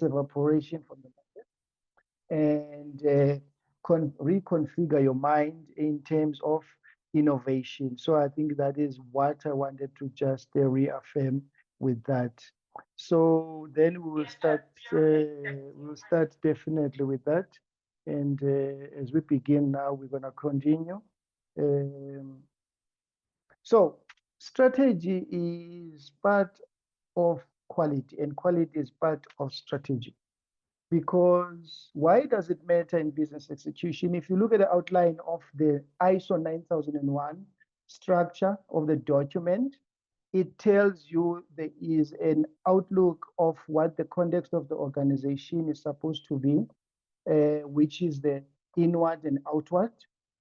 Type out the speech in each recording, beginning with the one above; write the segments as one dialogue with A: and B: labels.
A: evaporation from the and reconfigure your mind in terms of innovation. So I think that is what I wanted to just reaffirm with that. So then we'll start definitely with that. And as we begin now, we're going to continue. Um, so strategy is part of quality, and quality is part of strategy. Because why does it matter in business execution? If you look at the outline of the ISO 9001 structure of the document, it tells you there is an outlook of what the context of the organization is supposed to be, which is the inward and outward,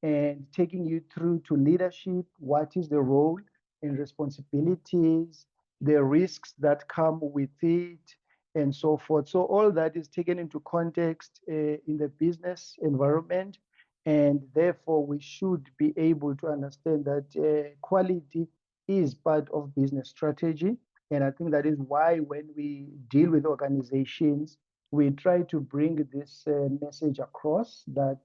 A: and taking you through to leadership, what is the role and responsibilities, the risks that come with it, and so forth. So all that is taken into context in the business environment, and therefore we should be able to understand that quality is part of business strategy. And I think that is why when we deal with organizations, we try to bring this message across that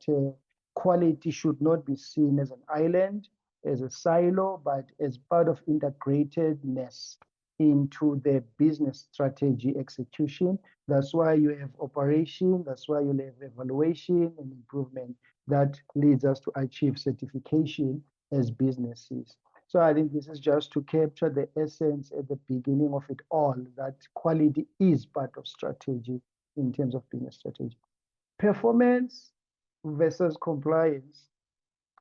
A: quality should not be seen as an island, as a silo, but as part of integratedness into the business strategy execution. That's why you have operation, that's why you have evaluation and improvement that leads us to achieve certification as businesses. So I think this is just to capture the essence at the beginning of it all, that quality is part of strategy in terms of business strategy. Performance versus compliance.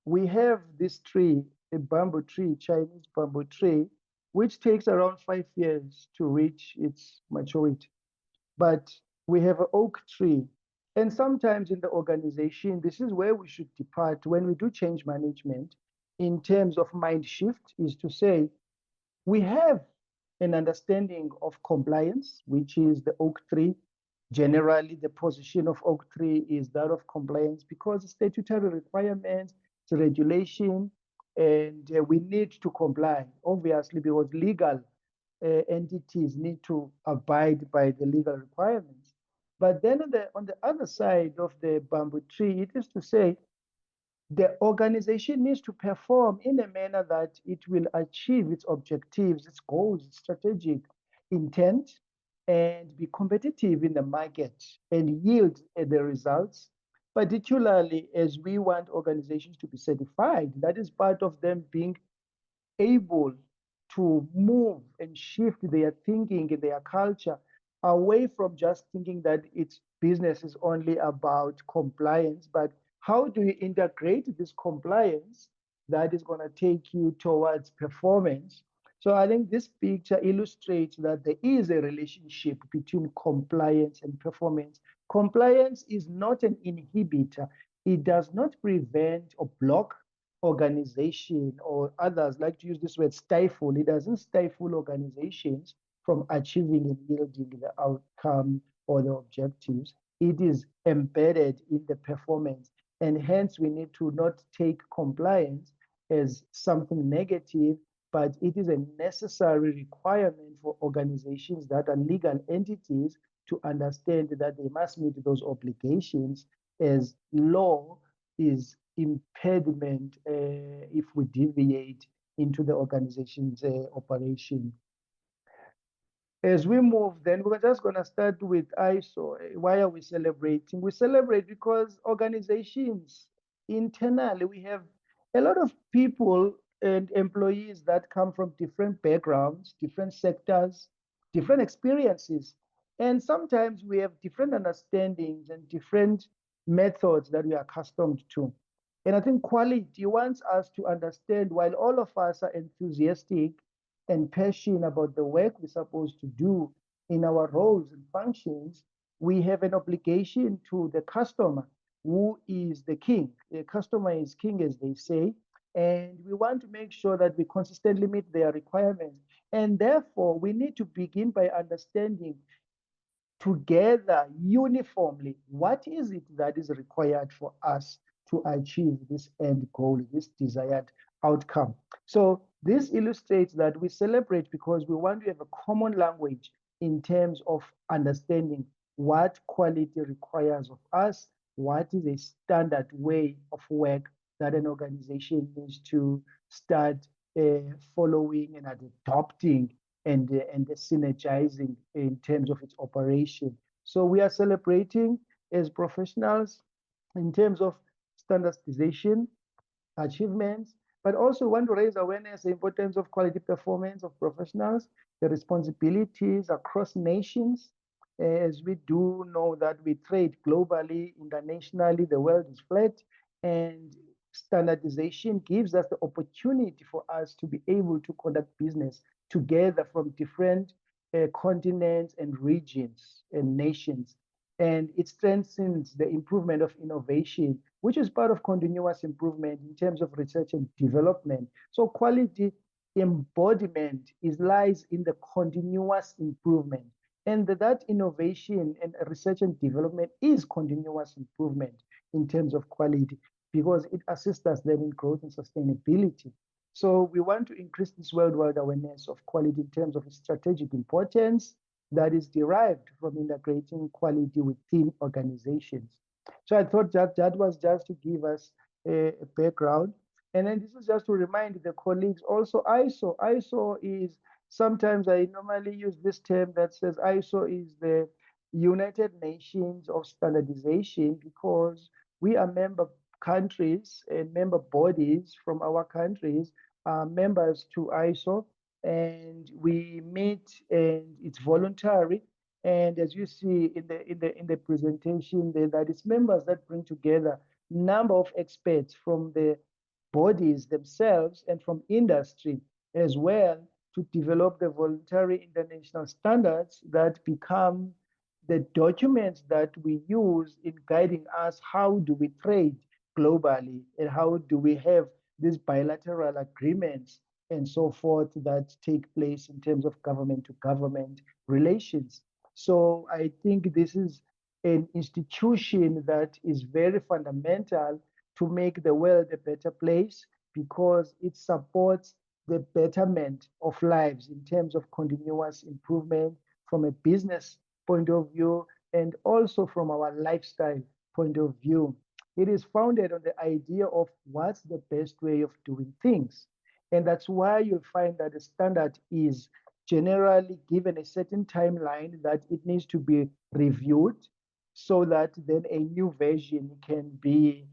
A: We have this tree, a bamboo tree, Chinese bamboo tree, which takes around 5 years to reach its maturity. But we have an oak tree. And sometimes in the organization, this is where we should depart when we do change management in terms of mind shift, is to say, we have an understanding of compliance, which is the oak tree. Generally, the position of oak tree is that of compliance because statutory requirements, it's regulation, and we need to comply, obviously, because legal entities need to abide by the legal requirements. But then on the other side of the bamboo tree, it is to say the organization needs to perform in a manner that it will achieve its objectives, its goals, its strategic intent, and be competitive in the market and yield the results, particularly as we want organizations to be certified. That is part of them being able to move and shift their thinking and their culture away from just thinking that its business is only about compliance, but how do you integrate this compliance that is going to take you towards performance? So I think this picture illustrates that there is a relationship between compliance and performance. Compliance is not an inhibitor. It does not prevent or block organization, or others like to use this word stifle. It doesn't stifle organizations from achieving and yielding the outcome or the objectives. It is embedded in the performance. And hence, we need to not take compliance as something negative, but it is a necessary requirement for organizations that are legal entities to understand that they must meet those obligations, as law is impediment if we deviate into the organization's operation. As we move, then we're just going to start with ISO. Why are we celebrating? We celebrate because organizations internally, we have a lot of people and employees that come from different backgrounds, different sectors, different experiences. And sometimes we have different understandings and different methods that we are accustomed to. And I think quality wants us to understand, while all of us are enthusiastic and passionate about the work we're supposed to do in our roles and functions, we have an obligation to the customer, who is the king. The customer is king, as they say, and we want to make sure that we consistently meet their requirements. And therefore, we need to begin by understanding together uniformly what is it that is required for us to achieve this end goal, this desired outcome. So this illustrates that we celebrate because we want to have a common language in terms of understanding what quality requires of us, what is a standard way of work that an organization needs to start following and adopting and synergizing in terms of its operation. So we are celebrating as professionals in terms of standardization achievements, but also want to raise awareness the importance of quality performance of professionals, the responsibilities across nations, as we do know that we trade globally, internationally, the world is flat, and standardization gives us the opportunity for us to be able to conduct business together from different continents and regions and nations. And it strengthens the improvement of innovation, which is part of continuous improvement in terms of research and development. So quality embodiment lies in the continuous improvement. And that innovation and research and development is continuous improvement in terms of quality because it assists us then in growth and sustainability. So we want to increase this worldwide awareness of quality in terms of its strategic importance that is derived from integrating quality within organizations. So I thought that was just to give us a background. And then this is just to remind the colleagues also ISO. ISO is sometimes I normally use this term that says ISO is the United Nations of Standardization because we are member countries and member bodies from our countries are members to ISO and we meet and it's voluntary. And as you see in the presentation, that is members that bring together number of experts from the bodies themselves and from industry as well to develop the voluntary international standards that become the documents that we use in guiding us how do we trade globally and how do we have these bilateral agreements and so forth that take place in terms of government to government relations. So I think this is an institution that is very fundamental to make the world a better place because it supports the betterment of lives in terms of continuous improvement from a business point of view and also from our lifestyle point of view. It is founded on the idea of what's the best way of doing things. And that's why you'll find that the standard is generally given a certain timeline that it needs to be reviewed so that then a new version can be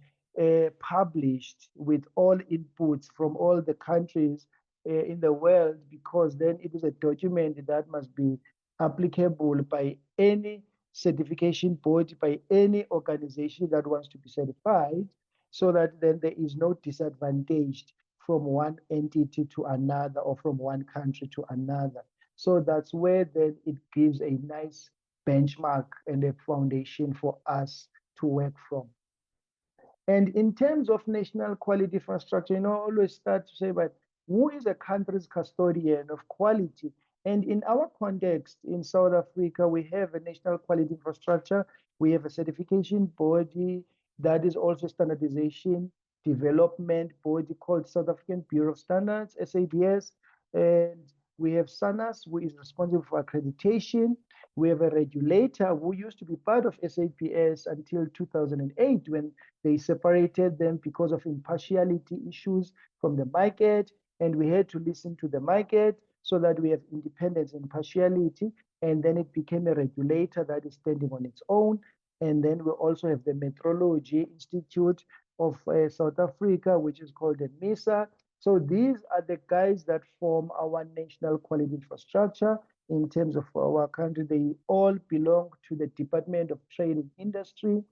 A: published with all inputs from all the countries in the world, because then it is a document that must be applicable by any certification board, by any organization that wants to be certified, so that then there is no disadvantage from one entity to another or from one country to another. So that's where then it gives a nice benchmark and a foundation for us to work from. And in terms of national quality infrastructure, I always start to say, but who is a country's custodian of quality? And in our context in South Africa, we have a national quality infrastructure. We have a certification body that is also standardization development body called South African Bureau of Standards, SABS. And we have SANAS, who is responsible for accreditation. We have a regulator who used to be part of SAPS until 2008 when they separated them because of impartiality issues from the market. And we had to listen to the market so that we have independence and impartiality. And then it became a regulator that is standing on its own. And then we also have the Metrology Institute of South Africa, which is called the MISA. So these are the guys that form our national quality infrastructure in terms of our country. They all belong to the Department of Trade and Industry,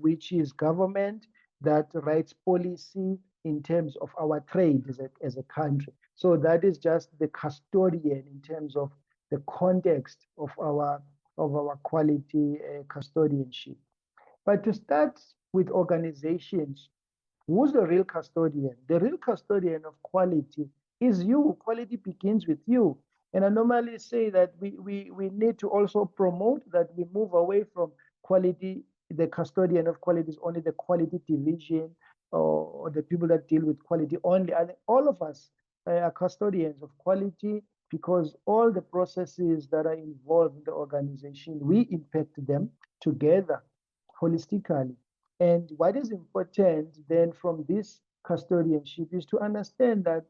A: which is government that writes policy in terms of our trade as a country. So that is just the custodian in terms of the context of our quality custodianship. But to start with organizations, who's the real custodian? The real custodian of quality is you. Quality begins with you. And I normally say that we need to also promote that we move away from quality. The custodian of quality is only the quality division or the people that deal with quality only. And all of us are custodians of quality. because all the processes that are involved in the organization, we impact them together holistically. And what is important then from this custodianship is to understand that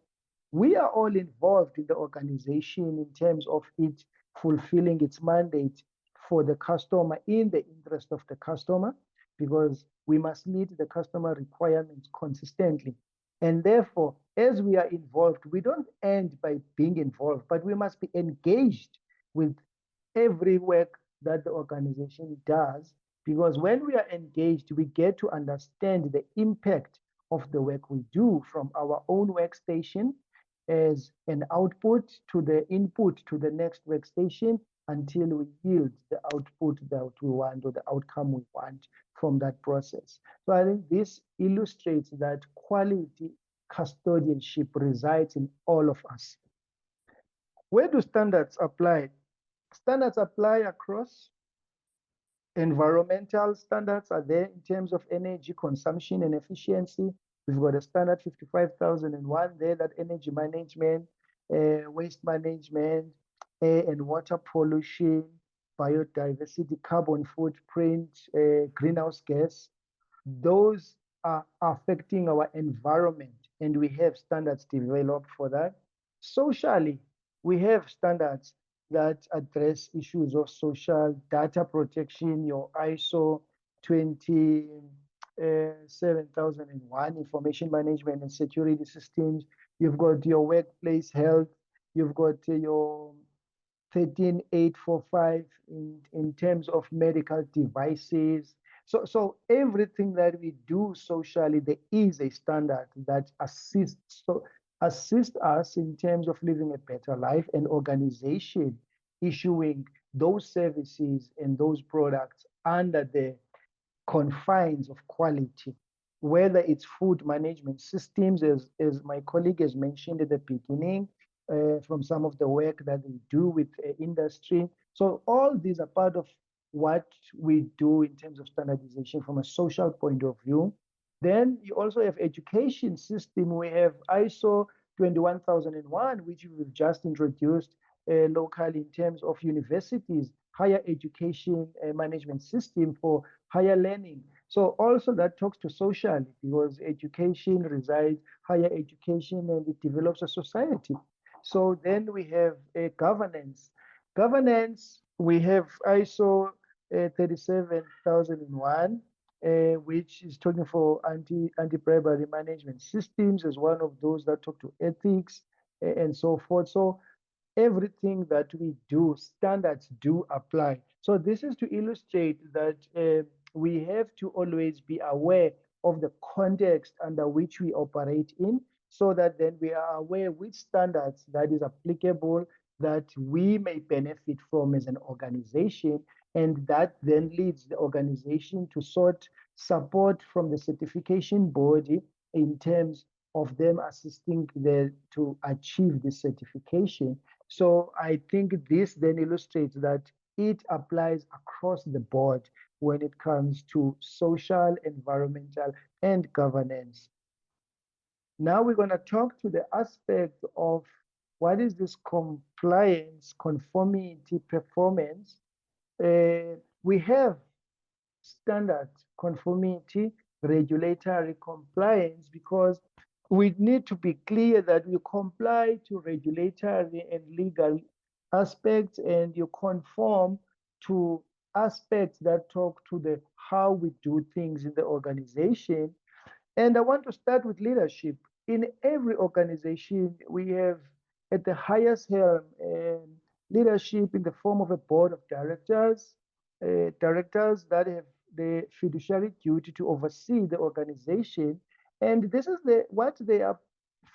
A: we are all involved in the organization in terms of it fulfilling its mandate for the customer in the interest of the customer, because we must meet the customer requirements consistently. And therefore, as we are involved, we don't end by being involved, but we must be engaged with every work that the organization does, because when we are engaged, we get to understand the impact of the work we do from our own workstation as an output to the input to the next workstation until we yield the output that we want or the outcome we want from that process. So I think this illustrates that quality custodianship resides in all of us. Where do standards apply? Standards apply across. Environmental standards are there in terms of energy consumption and efficiency. We've got a standard 55,001 there, that energy management, waste management, air and water pollution, biodiversity, carbon footprint, greenhouse gas. Those are affecting our environment, and we have standards developed for that. Socially, we have standards that address issues of social data protection, your ISO 27001 information management and security systems. You've got your workplace health. You've got your 13845 in terms of medical devices. So everything that we do socially, there is a standard that assist us in terms of living a better life, and organization issuing those services and those products under the confines of quality, whether it's food management systems, as my colleague has mentioned at the beginning, from some of the work that they do with industry. So all these are part of what we do in terms of standardization from a social point of view. Then you also have education system. We have ISO 21001, which we've just introduced locally in terms of universities, higher education management system for higher learning. So also that talks to social, because education resides, higher education, and it develops a society. So then we have a governance. Governance, we have ISO 37001, which is talking for anti-bribery management systems as one of those that talk to ethics and so forth. So everything that we do, standards do apply. So this is to illustrate that we have to always be aware of the context under which we operate in, so that then we are aware which standards that is applicable that we may benefit from as an organization, and that then leads the organization to sought support from the certification body in terms of them assisting to achieve this certification. So I think this then illustrates that it applies across the board when it comes to social, environmental, and governance. Now we're going to talk to the aspect of what is this compliance, conformity, performance. We have standard conformity, regulatory compliance, because we need to be clear that we comply to regulatory and legal aspects, and you conform to aspects that talk to the how we do things in the organization. And I want to start with leadership. In every organization, we have at the highest helm leadership in the form of a board of directors, directors that have the fiduciary duty to oversee the organization. And this is what they are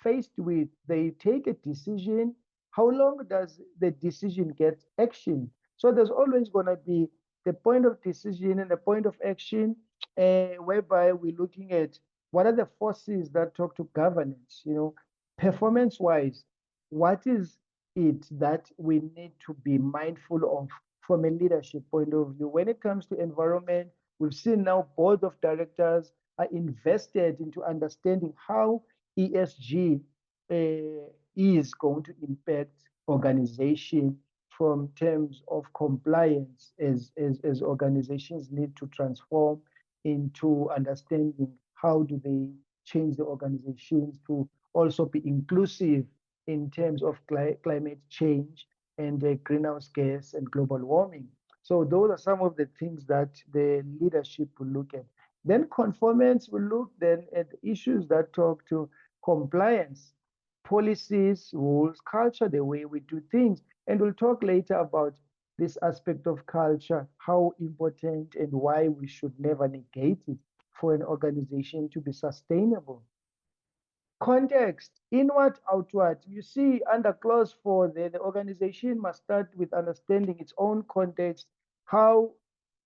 A: faced with. They take a decision. How long does the decision get action? So there's always going to be the point of decision and the point of action, whereby we're looking at what are the forces that talk to governance, performance wise, what is it that we need to be mindful of from a leadership point of view? When it comes to environment, we've seen now board of directors are invested into understanding how ESG is going to impact organization from terms of compliance as organizations need to transform into understanding how do they change the organizations to also be inclusive in terms of climate change and greenhouse gas and global warming. So those are some of the things that the leadership will look at. Then conformance will look then at issues that talk to compliance, policies, rules, culture, the way we do things. And we'll talk later about this aspect of culture, how important and why we should never negate it for an organization to be sustainable. Context, inward, outward. You see, under clause 4, the organization must start with understanding its own context. How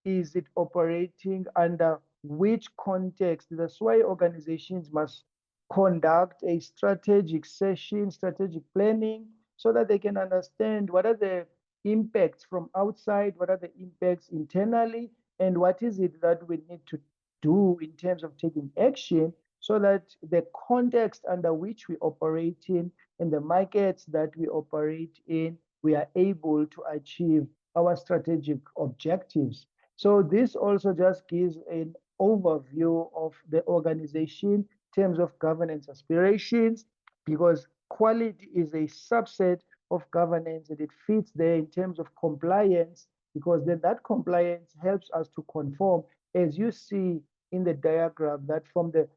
A: is it operating under which context? That's why organizations must conduct a strategic session, strategic planning, so that they can understand what are the impacts from outside, what are the impacts internally, and what is it that we need to do in terms of taking action so that the context under which we operate in and the markets that we operate in, we are able to achieve our strategic objectives. So this also just gives an overview of the organization in terms of governance aspirations, because quality is a subset of governance and it fits there in terms of compliance, because then that compliance helps us to conform, as you see in the diagram, that from the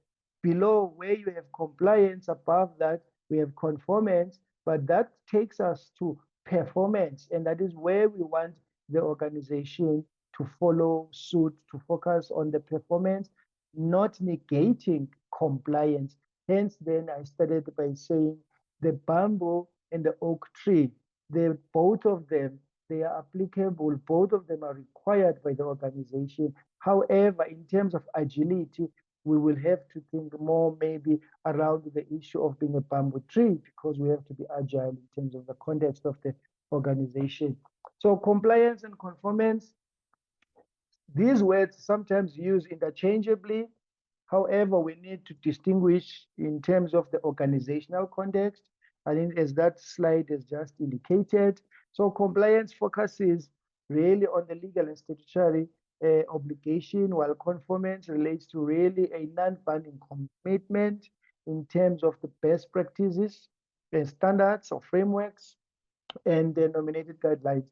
A: below where you have compliance, above that we have conformance, but that takes us to performance, and that is where we want the organization to follow suit, to focus on the performance, not negating compliance. Hence, then I started by saying the bamboo and the oak tree, both of them, they are applicable, both of them are required by the organization. However, in terms of agility, we will have to think more maybe around the issue of being a bamboo tree, because we have to be agile in terms of the context of the organization. So compliance and conformance, these words sometimes used interchangeably. However, we need to distinguish in terms of the organizational context. I think as that slide has just indicated. So compliance focuses really on the legal and statutory obligation, while conformance relates to really a non-binding commitment in terms of the best practices and standards or frameworks and the nominated guidelines.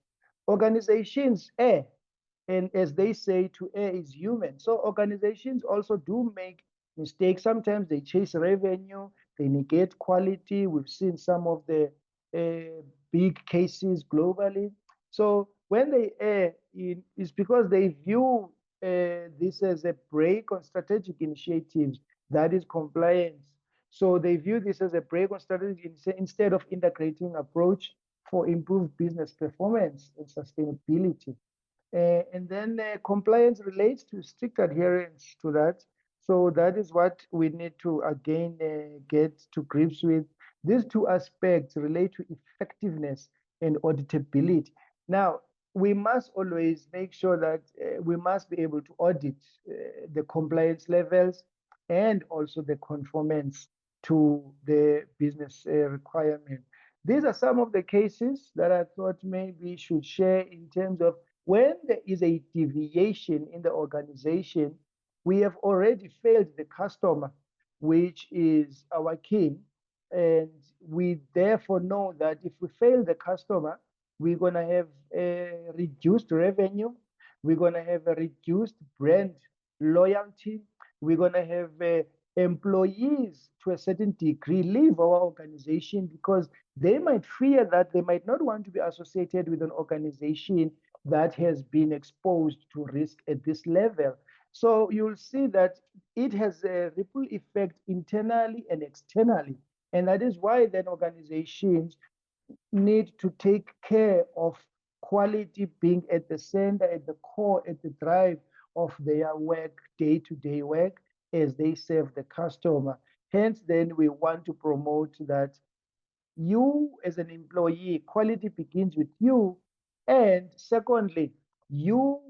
A: Organizations err, and as they say, to err is human. So organizations also do make mistakes. Sometimes they chase revenue, they negate quality. We've seen some of the big cases globally. So when they err, it's because they view this as a break on strategic initiatives, that is compliance. So they view this as a break on strategy instead of integrating approach for improved business performance and sustainability. And then compliance relates to strict adherence to that. So that is what we need to again get to grips with. These two aspects relate to effectiveness and auditability. Now, we must always make sure that we must be able to audit the compliance levels and also the conformance to the business requirement. These are some of the cases that I thought maybe should share in terms of when there is a deviation in the organization, we have already failed the customer, which is our king. And we therefore know that if we fail the customer, we're going to have a reduced revenue, we're going to have a reduced brand loyalty, we're going to have employees to a certain degree leave our organization because they might fear that they might not want to be associated with an organization that has been exposed to risk at this level. So you'll see that it has a ripple effect internally and externally. And that is why then organizations need to take care of quality being at the center, at the core, at the drive of their work, day-to-day work, as they serve the customer. Hence, then we want to promote that you as an employee, quality begins with you. And secondly, you,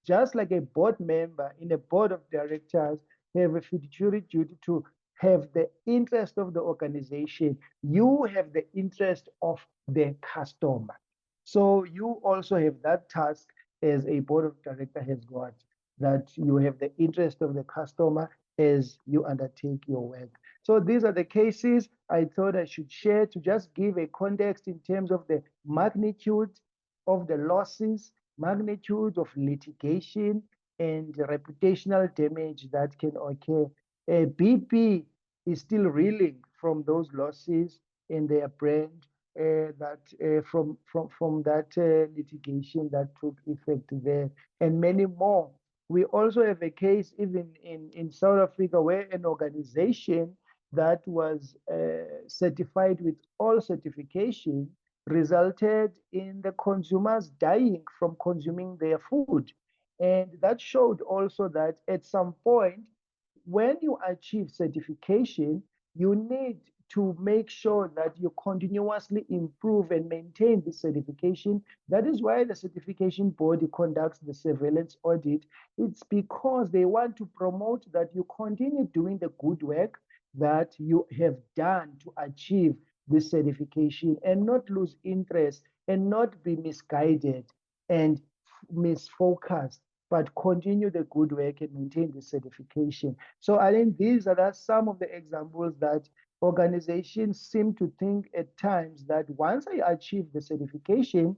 A: just like a board member in a board of directors, have a fiduciary duty to have the interest of the organization. You have the interest of the customer. So you also have that task as a board of director has got, that you have the interest of the customer as you undertake your work. So these are the cases I thought I should share to just give a context in terms of the magnitude of the losses, magnitude of litigation, and reputational damage that can occur. BP is still reeling from those losses in their brand, that from that litigation that took effect there, and many more. We also have a case even in South Africa where an organization that was certified with all certification resulted in the consumers dying from consuming their food. And that showed also that at some point, when you achieve certification, you need to make sure that you continuously improve and maintain the certification. That is why the certification body conducts the surveillance audit. It's because they want to promote that you continue doing the good work that you have done to achieve this certification and not lose interest and not be misguided and misfocused, but continue the good work and maintain the certification. So I think these are some of the examples that organizations seem to think at times that once I achieve the certification,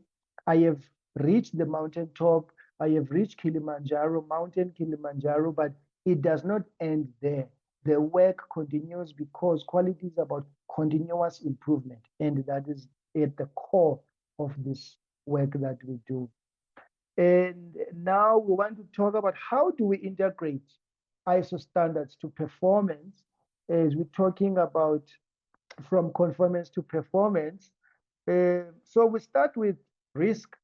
A: I have reached the mountaintop, I have reached Kilimanjaro, Mountain Kilimanjaro, but it does not end there. The work continues because quality is about continuous improvement, and that is at the core of this work that we do. And now we want to talk about how do we integrate ISO standards to performance, as we're talking about from conformance to performance. So we start with risk.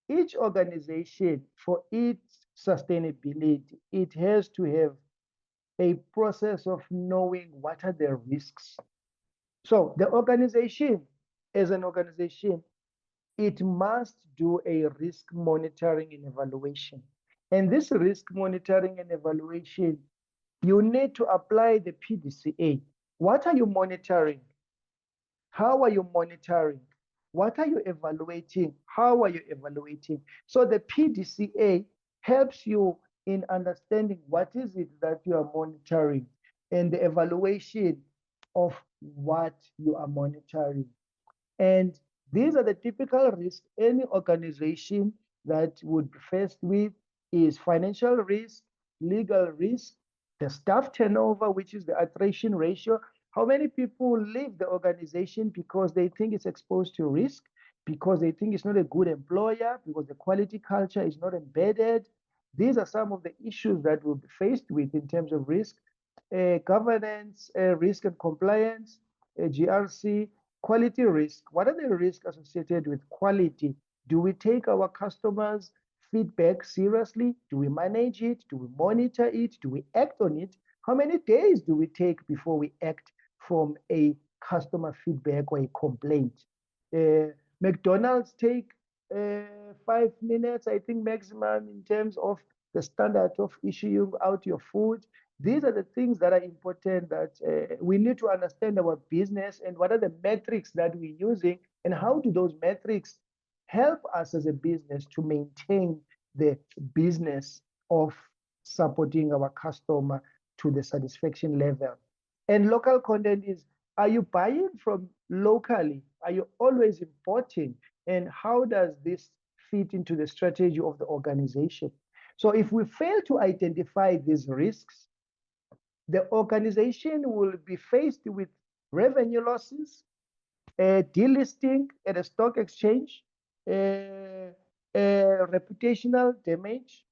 A: Each organization, for its sustainability, it has to have a process of knowing what are the risks. So the organization, as an organization, it must do a risk monitoring and evaluation. And this risk monitoring and evaluation, you need to apply the PDCA. What are you monitoring? How are you monitoring? What are you evaluating? How are you evaluating? So the PDCA helps you in understanding what is it that you are monitoring and the evaluation of what you are monitoring. And these are the typical risks any organization that would be faced with is financial risk, legal risk, the staff turnover, which is the attrition ratio. How many people leave the organization because they think it's exposed to risk, because they think it's not a good employer, because the quality culture is not embedded. These are some of the issues that we'll be faced with in terms of risk, governance, risk and compliance, GRC, quality risk. What are the risks associated with quality? Do we take our customers' feedback seriously? Do we manage it? Do we monitor it? Do we act on it? How many days do we take before we act from a customer feedback or a complaint? McDonald's take 5 minutes, I think, maximum in terms of the standard of issuing out your food. These are the things that are important that we need to understand our business and what are the metrics that we're using and how do those metrics help us as a business to maintain the business of supporting our customer to the satisfaction level. And local content is, are you buying from locally? Are you always importing? And how does this fit into the strategy of the organization? So if we fail to identify these risks, the organization will be faced with revenue losses, delisting at a stock exchange, reputational damage,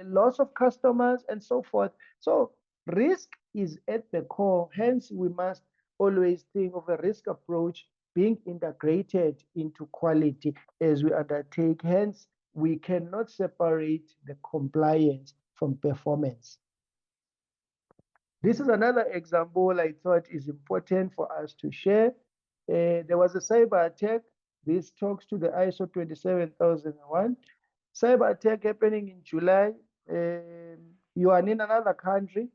A: loss of customers, and so forth. So risk is at the core. Hence, we must always think of a risk approach being integrated into quality as we undertake. Hence, we cannot separate the compliance from performance. This is another example I thought is important for us to share. There was a cyber attack. This talks to the ISO 27001. Cyber attack happening in July. You are in another country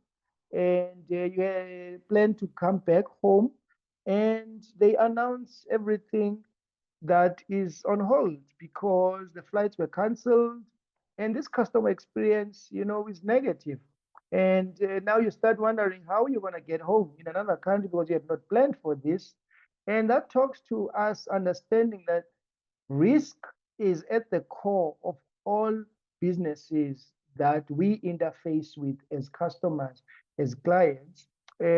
A: and you plan to come back home. and they announce everything that is on hold because the flights were canceled, and this customer experience, is negative. And now you start wondering how you're going to get home in another country because you have not planned for this. And that talks to us understanding that risk is at the core of all businesses that we interface with as customers, as clients.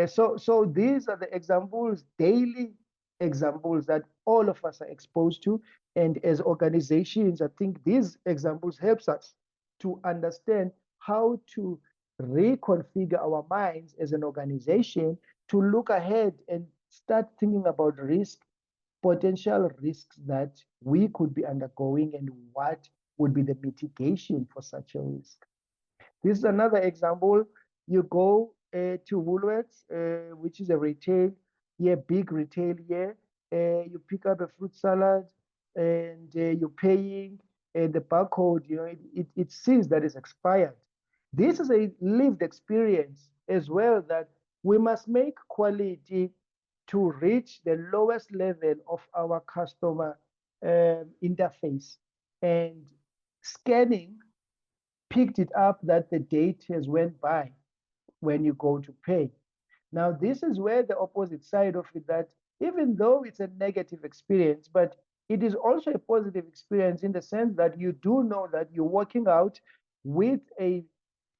A: So these are the examples, daily examples that all of us are exposed to. And as organizations, I think these examples helps us to understand how to reconfigure our minds as an organization to look ahead and start thinking about risk, potential risks that we could be undergoing, and what would be the mitigation for such a risk. This is another example. You go to Woolworths, which is a retail, yeah, big retail here. You pick up a fruit salad and you're paying, and the barcode, it seems that it's expired. This is a lived experience as well, that we must make quality to reach the lowest level of our customer interface. And scanning picked it up that the date has went by when you go to pay. Now, this is where the opposite side of it, that even though it's a negative experience, but it is also a positive experience in the sense that you do know that you're working out with a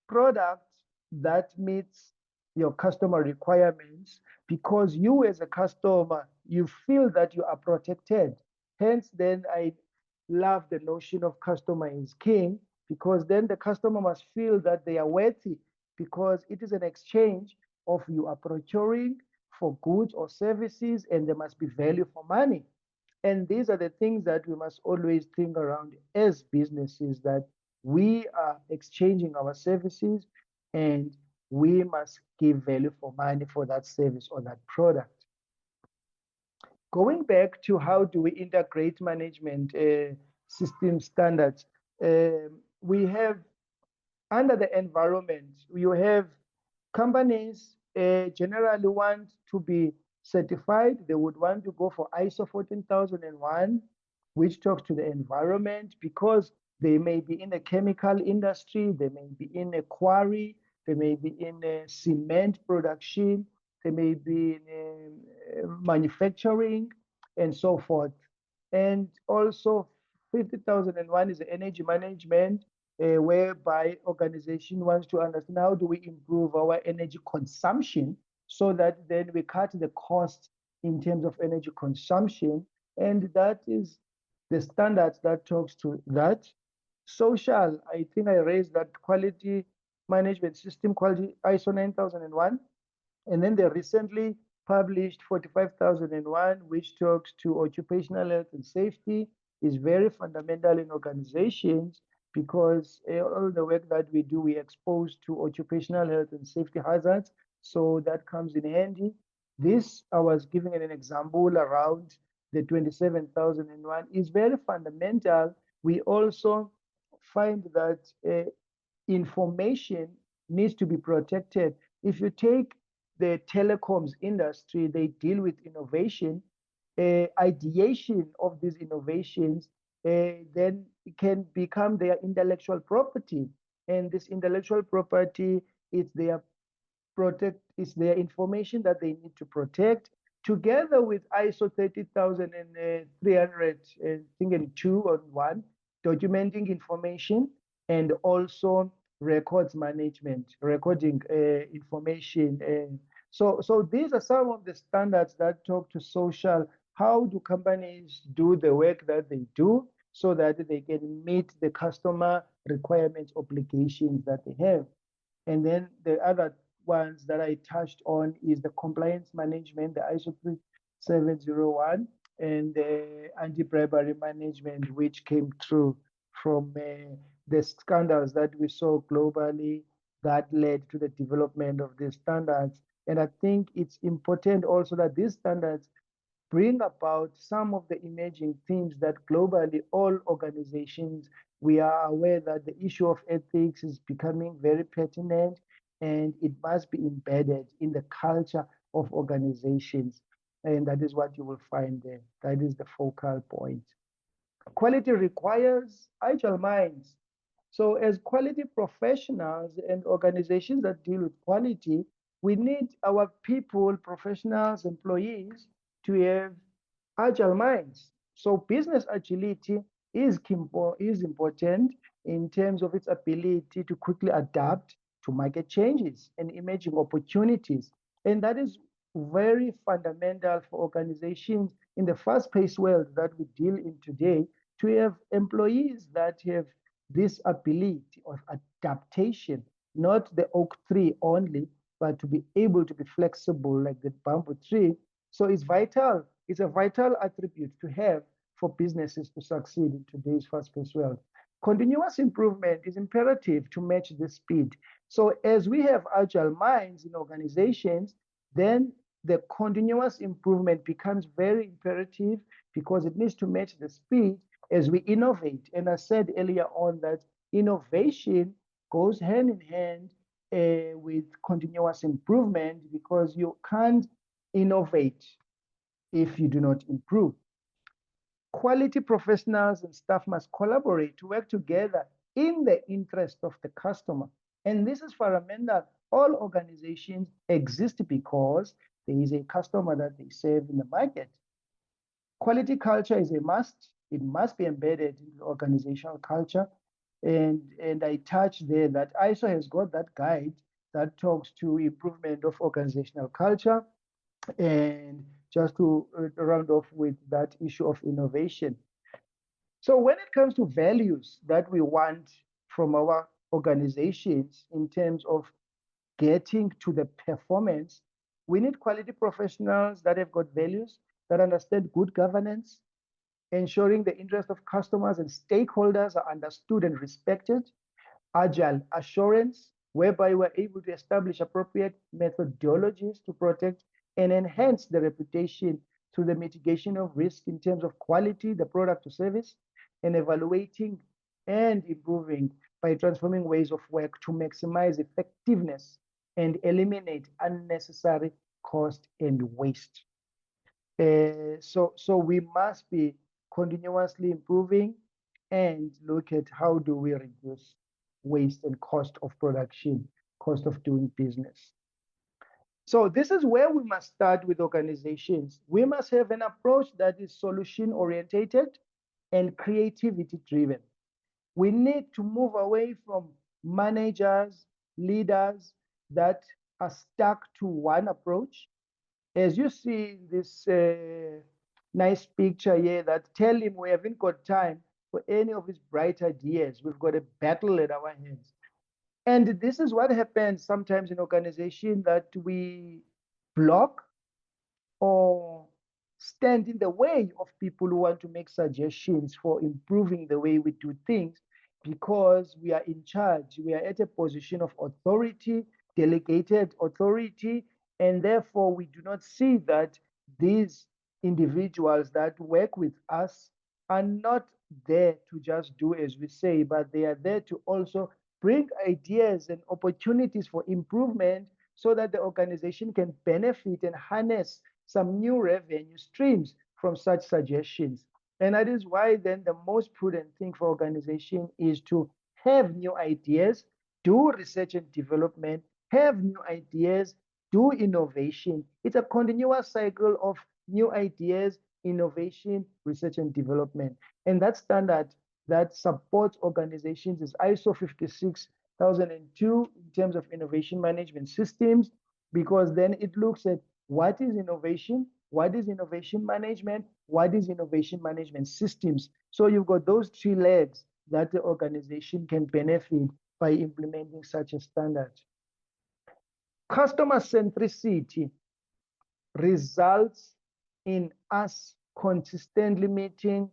A: product that meets your customer requirements, because you as a customer, you feel that you are protected. Hence, then I love the notion of customer is king, because then the customer must feel that they are worthy, because it is an exchange of you are procuring for goods or services, and there must be value for money. And these are the things that we must always think around as businesses, that we are exchanging our services, and we must give value for money for that service or that product. Going back to how do we integrate management system standards, we have, under the environment, you have companies generally want to be certified. They would want to go for ISO 14001, which talks to the environment, because they may be in the chemical industry, they may be in a quarry, they may be in a cement production, they may be in manufacturing, and so forth. And also 50,001 is energy management, whereby organization wants to understand how do we improve our energy consumption, so that then we cut the cost in terms of energy consumption. And that is the standards that talks to that. Social, I think I raised that quality management system, quality ISO 9001. And then they recently published 45,001, which talks to occupational health and safety, is very fundamental in organizations, because all the work that we do, we expose to occupational health and safety hazards. So that comes in handy. This, I was giving an example around the 27,001, is very fundamental. We also find that information needs to be protected. If you take the telecoms industry, they deal with innovation, ideation of these innovations, then it can become their intellectual property. And this intellectual property is their information that they need to protect, together with ISO 30,300, I think in 2 on 1, documenting information, and also records management, recording information. So these are some of the standards that talk to social. How do companies do the work that they do, so that they can meet the customer requirements, obligations that they have? And then the other ones that I touched on is the compliance management, the ISO 3701, and the anti-bribery management, which came through from the scandals that we saw globally that led to the development of these standards. And I think it's important also that these standards bring about some of the emerging themes that globally all organizations, we are aware that the issue of ethics is becoming very pertinent, and it must be embedded in the culture of organizations. And that is what you will find there. That is the focal point. Quality requires agile minds. So as quality professionals and organizations that deal with quality, we need our people, professionals, employees to have agile minds. So business agility is important in terms of its ability to quickly adapt to market changes and emerging opportunities. And that is very fundamental for organizations in the fast-paced world that we deal in today, to have employees that have this ability of adaptation, not the oak tree only, but to be able to be flexible like the bamboo tree. So it's vital. It's a vital attribute to have for businesses to succeed in today's fast-paced world. Continuous improvement is imperative to match the speed. So as we have agile minds in organizations, then the continuous improvement becomes very imperative, because it needs to match the speed as we innovate. And I said earlier on that innovation goes hand in hand with continuous improvement, because you can't innovate if you do not improve. Quality professionals and staff must collaborate to work together in the interest of the customer. And this is fundamental. All organizations exist because there is a customer that they serve in the market. Quality culture is a must. It must be embedded in the organizational culture. And I touched there that ISO has got that guide that talks to improvement of organizational culture. And just to round off with that issue of innovation. So when it comes to values that we want from our organizations in terms of getting to the performance, we need quality professionals that have got values, that understand good governance, ensuring the interest of customers and stakeholders are understood and respected, agile assurance, whereby we're able to establish appropriate methodologies to protect and enhance the reputation through the mitigation of risk in terms of quality, the product or service, and evaluating and improving by transforming ways of work to maximize effectiveness and eliminate unnecessary cost and waste. So we must be continuously improving and look at how do we reduce waste and cost of production, cost of doing business. So this is where we must start with organizations. We must have an approach that is solution orientated and creativity driven. We need to move away from managers, leaders that are stuck to one approach. As you see this nice picture here, that tell him we haven't got time for any of his bright ideas. We've got a battle at our hands. And this is what happens sometimes in organizations, that we block or stand in the way of people who want to make suggestions for improving the way we do things, because we are in charge. We are at a position of authority, delegated authority, and therefore we do not see that these individuals that work with us are not there to just do as we say, but they are there to also bring ideas and opportunities for improvement, so that the organization can benefit and harness some new revenue streams from such suggestions. And that is why then the most prudent thing for organization is to have new ideas, do research and development, have new ideas, do innovation. It's a continuous cycle of new ideas, innovation, research and development. And that standard that supports organizations is ISO 56002 in terms of innovation management systems, because then it looks at what is innovation, what is innovation management, what is innovation management systems. So you've got those three legs that the organization can benefit by implementing such a standard. Customer centricity results in us consistently meeting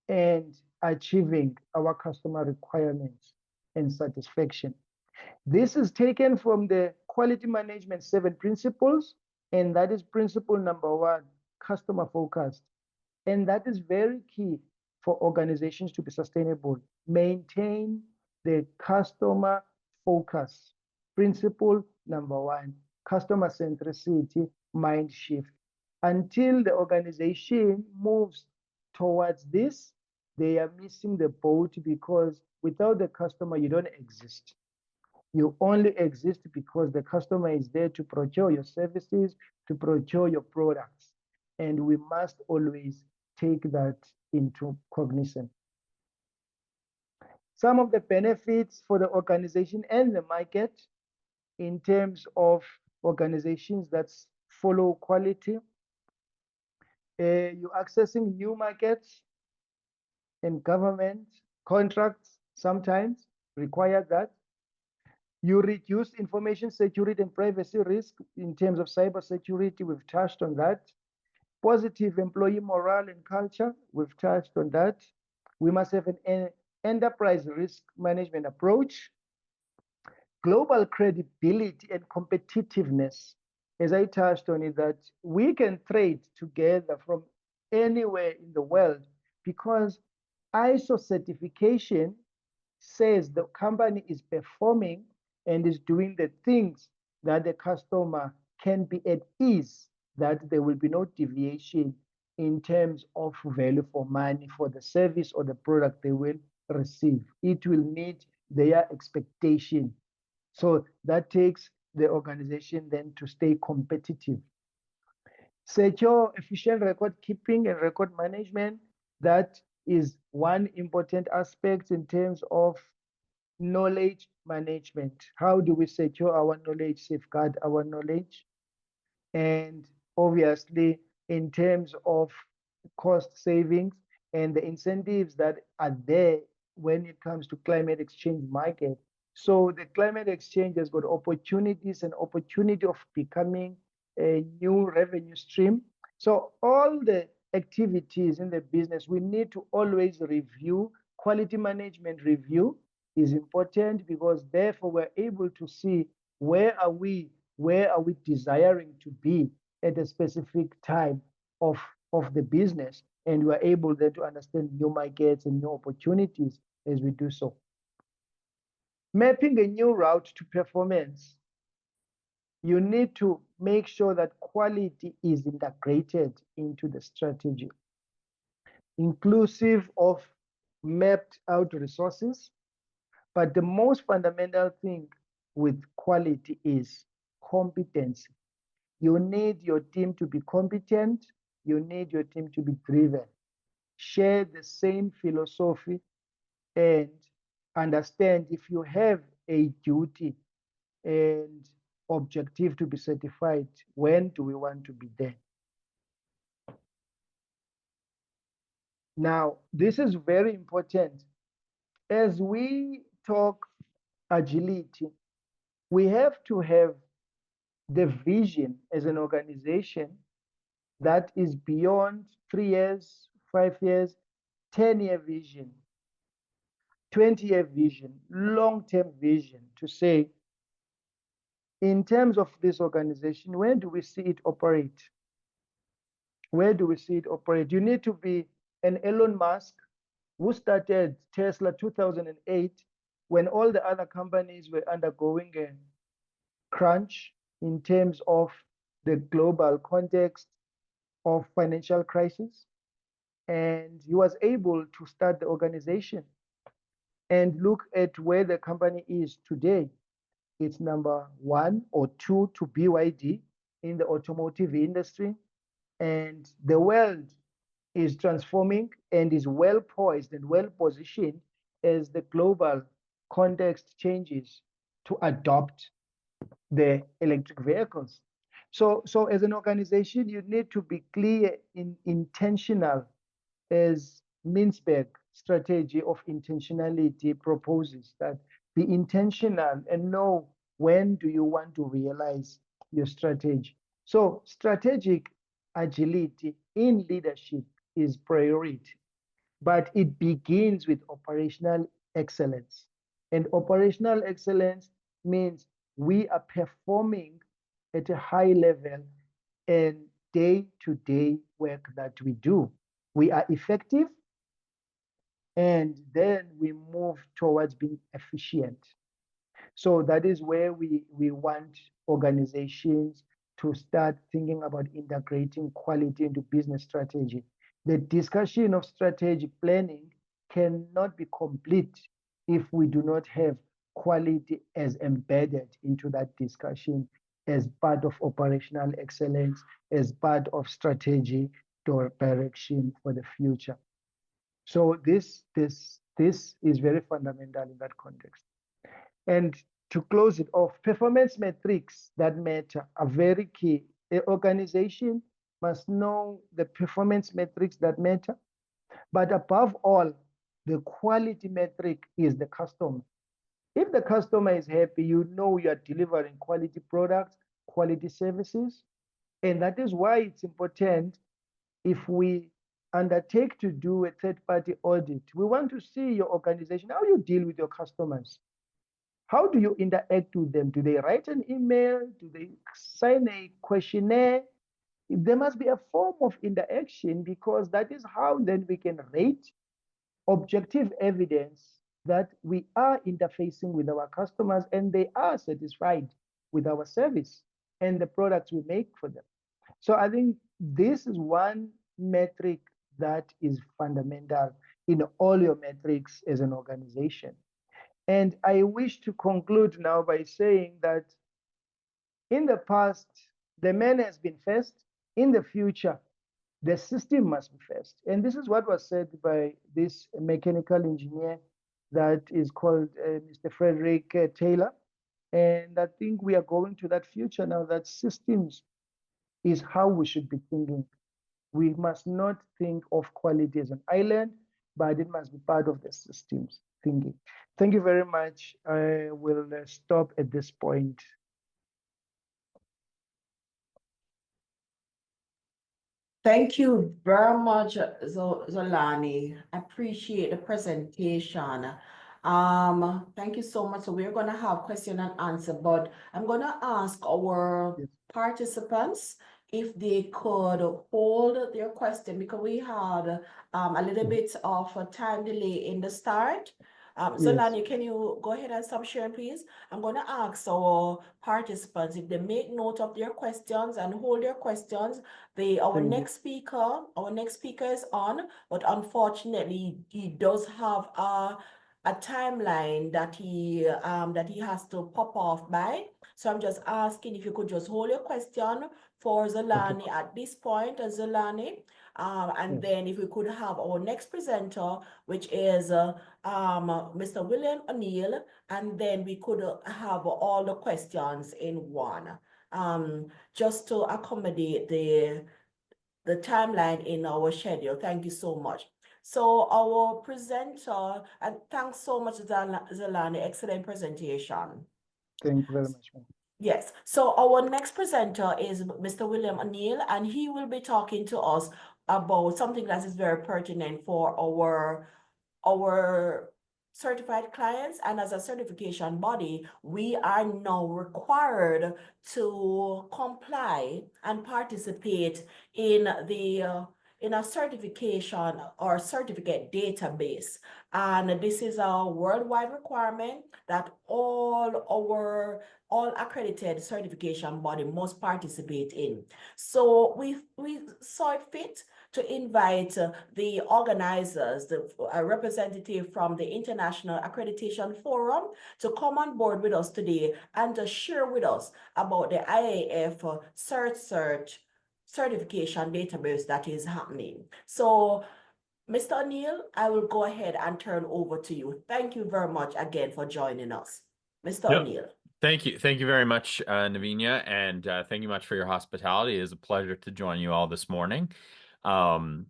A: and achieving our customer requirements and satisfaction. This is taken from the quality management 7 principles, and that is principle number 1, customer focused. And that is very key for organizations to be sustainable. Maintain the customer focus. Principle number 1, customer centricity mind shift. Until the organization moves towards this, they are missing the boat, because without the customer, you don't exist. You only exist because the customer is there to procure your services, to procure your products. And we must always take that into cognizance. Some of the benefits for the organization and the market in terms of organizations that follow quality, you're accessing new markets, and government contracts sometimes require that. You reduce information security and privacy risk in terms of cyber security. We've touched on that. Positive employee morale and culture. We've touched on that. We must have an enterprise risk management approach. Global credibility and competitiveness. As I touched on it, that we can trade together from anywhere in the world, because ISO certification says the company is performing and is doing the things that the customer can be at ease, that there will be no deviation in terms of value for money for the service or the product they will receive. It will meet their expectation. So that takes the organization then to stay competitive. Secure, efficient record keeping and record management. That is one important aspect in terms of knowledge management. How do we secure our knowledge, safeguard our knowledge? And obviously, in terms of cost savings and the incentives that are there when it comes to climate exchange market. So the climate exchange has got opportunities and opportunity of becoming a new revenue stream. So all the activities in the business, we need to always review. Quality management review is important, because therefore we're able to see where are we desiring to be at a specific time of the business, and we're able then to understand new markets and new opportunities as we do so. Mapping a new route to performance. You need to make sure that quality is integrated into the strategy, inclusive of mapped out resources. But the most fundamental thing with quality is competency. You need your team to be competent. You need your team to be driven. Share the same philosophy and understand if you have a duty and objective to be certified, when do we want to be there? Now, this is very important. As we talk agility, we have to have the vision as an organization that is beyond 3 years, 5 years, 10-year vision, 20-year vision, long-term vision, to say, in terms of this organization, where do we see it operate? Where do we see it operate? You need to be an Elon Musk, who started Tesla 2008, when all the other companies were undergoing a crunch in terms of the global context of financial crisis. And he was able to start the organization, and look at where the company is today. It's number 1 or 2 to BYD in the automotive industry. And the world is transforming and is well poised and well positioned as the global context changes to adopt the electric vehicles. So as an organization, you need to be clear in intentional, as Mintzberg strategy of intentionality proposes, that be intentional and know when do you want to realize your strategy. So strategic agility in leadership is priority, but it begins with operational excellence. And operational excellence means we are performing at a high level in day-to-day work that we do. We are effective, and then we move towards being efficient. So that is where we want organizations to start thinking about integrating quality into business strategy. The discussion of strategic planning cannot be complete if we do not have quality as embedded into that discussion as part of operational excellence, as part of strategy or direction for the future. So this is very fundamental in that context. And to close it off, performance metrics that matter are very key. The organization must know the performance metrics that matter, but above all, the quality metric is the customer. If the customer is happy, you know you are delivering quality products, quality services, and that is why it's important if we undertake to do a third-party audit, we want to see your organization, how you deal with your customers. How do you interact with them? Do they write an email? Do they sign a questionnaire? There must be a form of interaction because that is how then we can rate objective evidence that we are interfacing with our customers and they are satisfied with our service and the products we make for them. So I think this is one metric that is fundamental in all your metrics as an organization. And I wish to conclude now by saying that in the past, the man has been first. In the future, the system must be first. And this is what was said by this mechanical engineer that is called Mr. Frederick Taylor. And I think we are going to that future now that systems is how we should be thinking. We must not think of quality as an island, but it must be part of the systems thinking. Thank you very much. I will stop at this point.
B: Thank you very much, Zolani. Appreciate the presentation. Thank you so much. So we're going to have question and answer, but I'm going to ask our participants if they could hold their question because we had a little bit of a time delay in the start. Zolani, can you go ahead and stop sharing, please? I'm going to ask our participants if they make note of their questions and hold their questions. Our next speaker is on, but unfortunately, he does have a timeline that he has to pop off by. So I'm just asking if you could just hold your question for Zolani at this point, Zolani. And then if we could have our next presenter, which is Mr. William O'Neill, and then we could have all the questions in one, just to accommodate the timeline in our schedule. Thank you so much. So our presenter, and thanks so much, Zolani, excellent presentation.
A: Thank you very much, ma'am.
B: Yes, so our next presenter is Mr. William O'Neill, and he will be talking to us about something that is very pertinent for our certified clients. And as a certification body, we are now required to comply and participate in in a certification or certificate database. And this is a worldwide requirement that all accredited certification body must participate in. So we saw it fit to invite the organizers, a representative from the International Accreditation Forum, to come on board with us today and to share with us about the IAF Cert certification database that is happening. So, Mr. O'Neill, I will go ahead and turn over to you. Thank you very much again for joining us. Mr. O'Neill.
C: Thank you. Thank you very much, Navinia, and thank you much for your hospitality. It is a pleasure to join you all this morning. I'm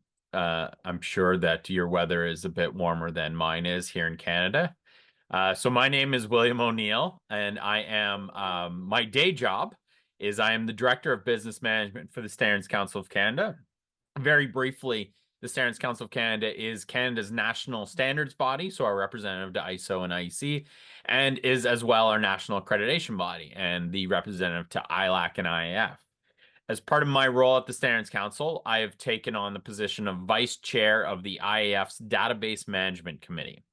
C: sure that your weather is a bit warmer than mine is here in Canada. So my name is William O'Neill, and I am my day job is I am the Director of Business Management for the Standards Council of Canada. Very briefly, the Standards Council of Canada is Canada's national standards body, so our representative to ISO and IEC, and is as well our national accreditation body and the representative to ILAC and IAF. As part of my role at the Standards Council, I have taken on the position of Vice Chair of the IAF's Database Management Committee.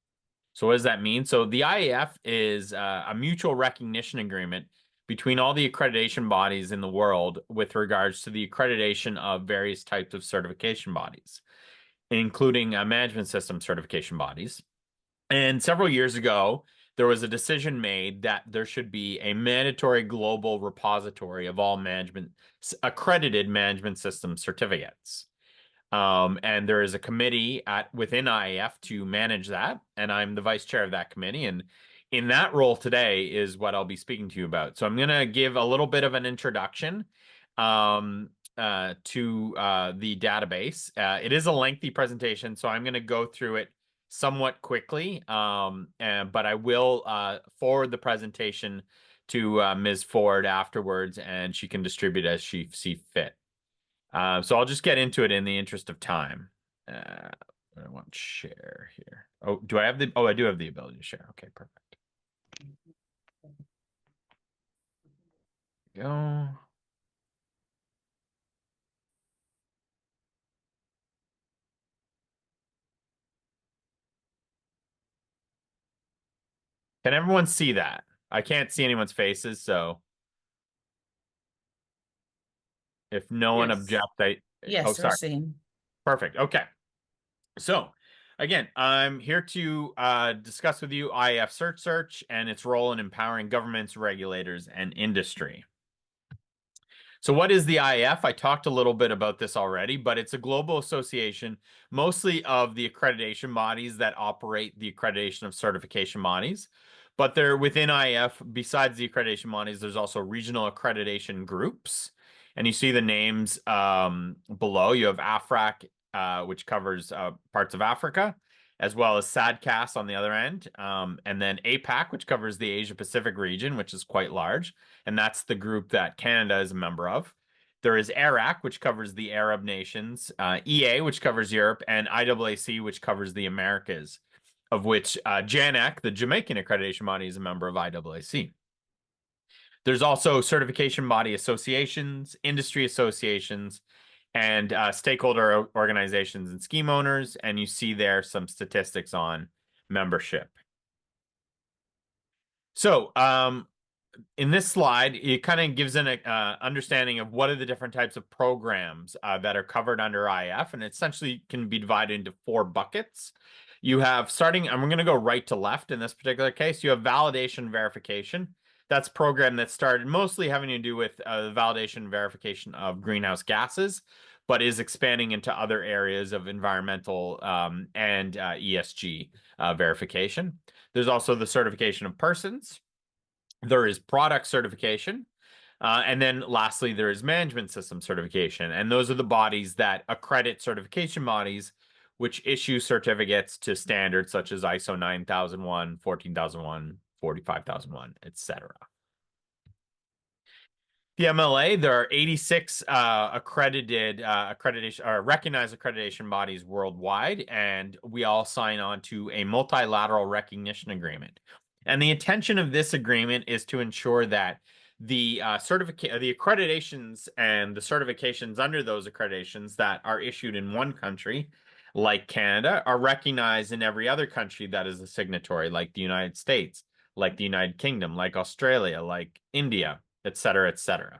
C: So what does that mean? So the IAF is a mutual recognition agreement between all the accreditation bodies in the world with regards to the accreditation of various types of certification bodies, including management system certification bodies. And several years ago, there was a decision made that there should be a mandatory global repository of all accredited management system certificates. And there is a committee within IAF to manage that, and I'm the vice chair of that committee. And in that role today is what I'll be speaking to you about. So I'm going to give a little bit of an introduction to the database. It is a lengthy presentation, so I'm going to go through it somewhat quickly, but I will forward the presentation to Ms. Ford afterwards, and she can distribute as she sees fit. So I'll just get into it in the interest of time. I want to share here. Oh, do I have the? Oh, I do have the ability to share. Okay, perfect. Go. Can everyone see that? I can't see anyone's faces, so if no one objects,
D: Yes,
C: oh,
D: we're
C: sorry.
D: seeing.
C: Perfect. Okay. So again, I'm here to discuss with you IAF Search and its role in empowering governments, regulators, and industry. So what is the IAF? I talked a little bit about this already, but it's a global association, mostly of the accreditation bodies that operate the accreditation of certification bodies. But they're within IAF, besides the accreditation bodies, there's also regional accreditation groups. And you see the names below. You have AFRAC, which covers parts of Africa, as well as SADCAS on the other end. And then APAC, which covers the Asia Pacific region, which is quite large. And that's the group that Canada is a member of. There is ARAC, which covers the Arab nations, EA, which covers Europe, and IAAC, which covers the Americas, of which JANAC, the Jamaican accreditation body, is a member of IAAC. There's also certification body associations, industry associations, and stakeholder organizations and scheme owners. And you see there some statistics on membership. So in this slide, it kind of gives an understanding of what are the different types of programs that are covered under IAF, and it essentially can be divided into 4 buckets. You have I'm going to go right to left in this particular case. You have validation verification. That's a program that started mostly having to do with the validation and verification of greenhouse gases, but is expanding into other areas of environmental and ESG verification. There's also the certification of persons. There is product certification. And then lastly, there is management system certification. And those are the bodies that accredit certification bodies, which issue certificates to standards such as ISO 9001, 14001, 45001, etc. The MLA, there are 86 recognized accreditation bodies worldwide, and we all sign on to a multilateral recognition agreement. And the intention of this agreement is to ensure that the accreditations and the certifications under those accreditations that are issued in one country, like Canada, are recognized in every other country that is a signatory, like the United States, like the United Kingdom, like Australia, like India, etc., etc.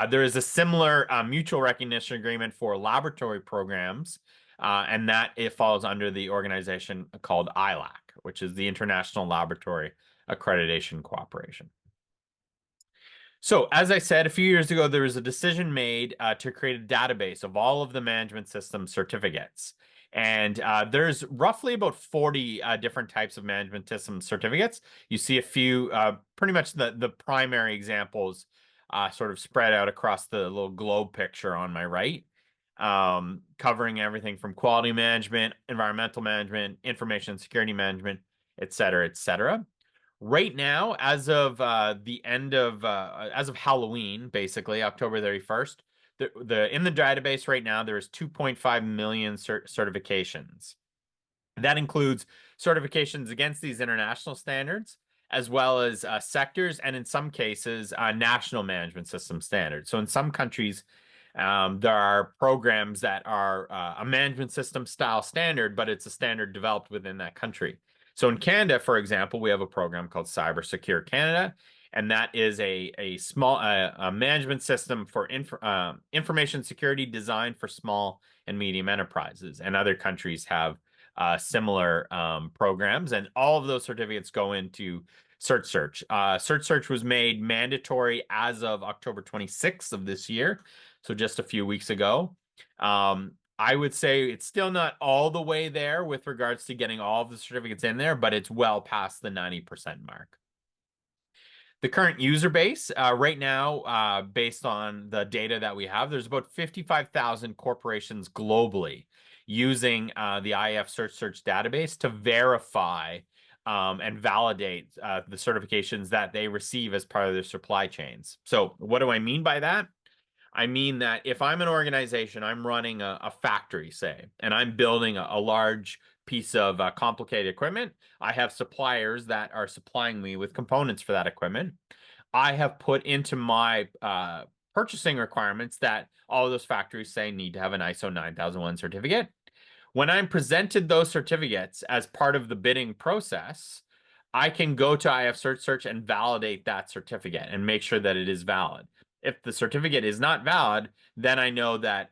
C: There is a similar mutual recognition agreement for laboratory programs, and that it falls under the organization called ILAC, which is the International Laboratory Accreditation Cooperation. So, as I said, a few years ago, there was a decision made to create a database of all of the management system certificates. And there's roughly about 40 different types of management system certificates. You see a few, pretty much the primary examples sort of spread out across the little globe picture on my right, covering everything from quality management, environmental management, information security management, et cetera, et cetera. Right now, as of as of Halloween, basically October 31st, in the database right now there is 2.5 million certifications. That includes certifications against these international standards, as well as sectors, and in some cases, national management system standards. So in some countries, there are programs that are a management system style standard, but it's a standard developed within that country. So in Canada, for example, we have a program called Cyber Secure Canada, and that is a small a management system for information security designed for small and medium enterprises. And other countries have similar programs, and all of those certificates go into CertSearch. CertSearch was made mandatory as of October 26th of this year, so just a few weeks ago. I would say it's still not all the way there with regards to getting all of the certificates in there, but it's well past the 90% mark. The current user base right now, based on the data that we have, there's about 55,000 corporations globally using the IAF CertSearch database to verify and validate the certifications that they receive as part of their supply chains. So what do I mean by that? I mean that if I'm an organization, I'm running a factory, say, and I'm building a large piece of complicated equipment. I have suppliers that are supplying me with components for that equipment. I have put into my purchasing requirements that all of those factories say need to have an ISO 9001 certificate. When I'm presented those certificates as part of the bidding process, I can go to IF Search and validate that certificate and make sure that it is valid. If the certificate is not valid, then I know that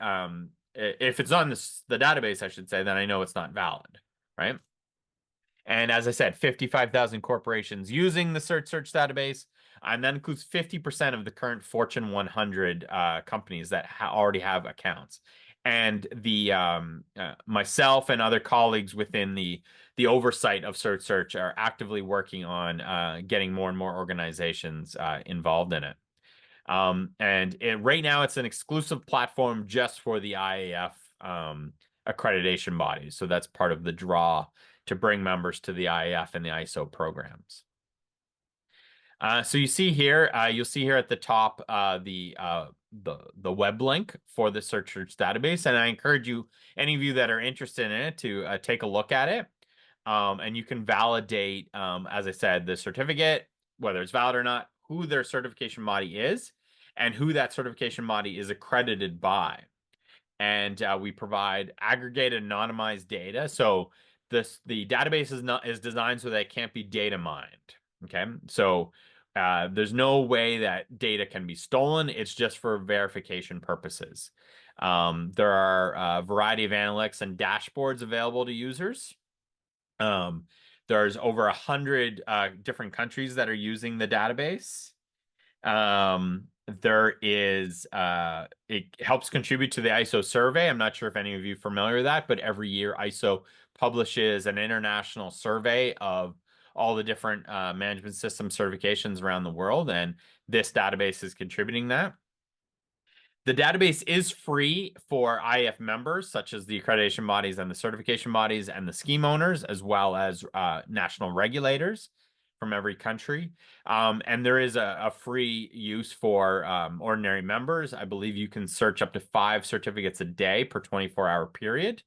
C: if it's on the database, I should say, then I know it's not valid, right? And as I said, 55,000 corporations using the CertSearch database, and that includes 50% of the current Fortune 100 companies that already have accounts. And the myself and other colleagues within the oversight of CertSearch are actively working on getting more and more organizations involved in it. And right now, it's an exclusive platform just for the IAF accreditation bodies. So that's part of the draw to bring members to the IAF and the ISO programs. So you see here, you'll see here at the top the web link for the CertSearch database, and I encourage you, any of you that are interested in it, to take a look at it. And you can validate, as I said, the certificate, whether it's valid or not, who their certification body is, and who that certification body is accredited by. And we provide aggregated anonymized data. So the database is designed so that it can't be data mined. Okay, so there's no way that data can be stolen. It's just for verification purposes. There are a variety of analytics and dashboards available to users. There's over 100 different countries that are using the database. There is it helps contribute to the ISO survey. I'm not sure if any of you are familiar with that, but every year ISO publishes an international survey of all the different management system certifications around the world, and this database is contributing that. The database is free for IAF members, such as the accreditation bodies and the certification bodies and the scheme owners, as well as national regulators from every country. And there is a free use for ordinary members. I believe you can search up to 5 certificates a day per 24-hour period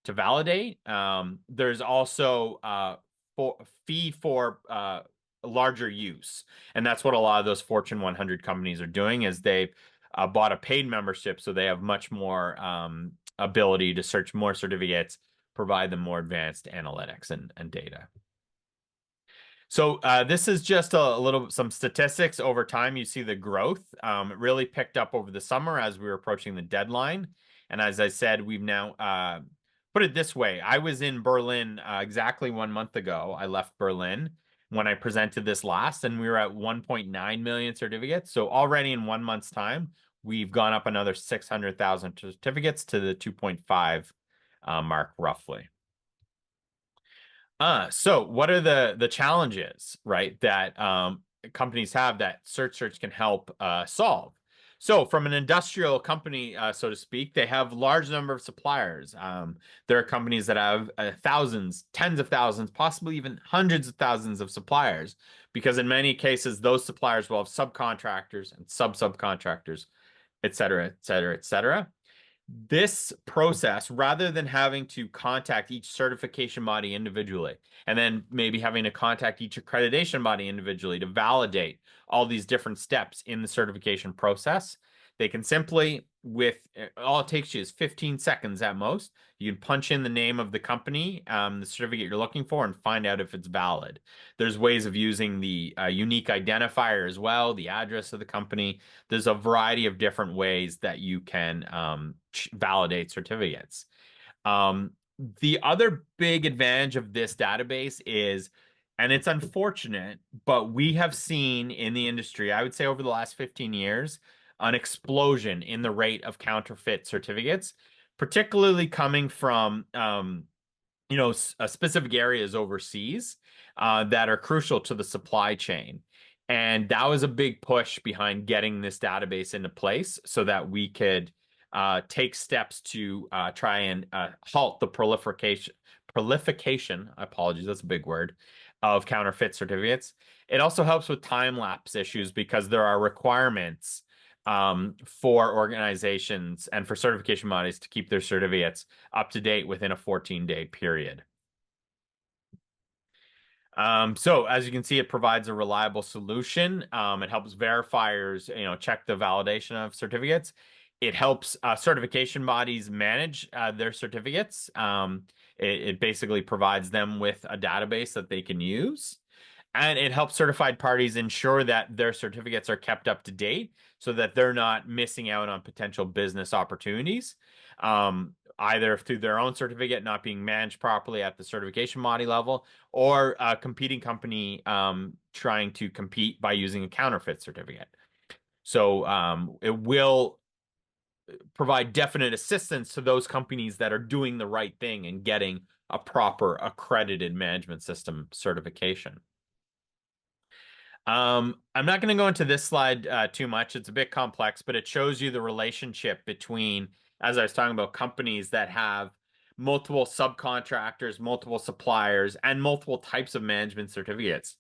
C: to validate. There's also a fee for larger use. And that's what a lot of those Fortune 100 companies are doing, is they've bought a paid membership, so they have much more ability to search more certificates, provide them more advanced analytics and data. So this is just some statistics over time. You see the growth. It really picked up over the summer as we were approaching the deadline. And as I said, we've now put it this way. I was in Berlin exactly 1 month ago. I left Berlin when I presented this last, and we were at 1.9 million certificates. So already in 1 month's time, we've gone up another 600,000 certificates to the 2.5 mark, roughly. So what are the challenges, right, that companies have that CertSearch can help solve? So from an industrial company, so to speak, they have large number of suppliers. There are companies that have thousands, tens of thousands, possibly even hundreds of thousands of suppliers, because in many cases, those suppliers will have subcontractors and subcontractors, et cetera, et cetera, et cetera. This process, rather than having to contact each certification body individually, and then maybe having to contact each accreditation body individually to validate all these different steps in the certification process, They can simply, all it takes you is 15 seconds at most. You can punch in the name of the company, the certificate you're looking for, and find out if it's valid. There's ways of using the unique identifier as well, the address of the company. There's a variety of different ways that you can validate certificates. The other big advantage of this database is, and it's unfortunate, but we have seen in the industry, I would say over the last 15 years, an explosion in the rate of counterfeit certificates, particularly coming from specific areas overseas that are crucial to the supply chain. And that was a big push behind getting this database into place so that we could take steps to try and halt the proliferation, apologies, that's a big word, of counterfeit certificates. It also helps with time lapse issues because there are requirements for organizations and for certification bodies to keep their certificates up to date within a 14-day period. So as you can see, it provides a reliable solution. It helps verifiers, check the validation of certificates. It helps certification bodies manage their certificates. It basically provides them with a database that they can use. And it helps certified parties ensure that their certificates are kept up to date so that they're not missing out on potential business opportunities, either through their own certificate not being managed properly at the certification body level, or a competing company trying to compete by using a counterfeit certificate. So it will provide definite assistance to those companies that are doing the right thing and getting a proper accredited management system certification. I'm not going to go into this slide too much. It's a bit complex, but it shows you the relationship between, as I was talking about, companies that have multiple subcontractors, multiple suppliers, and multiple types of management certificates.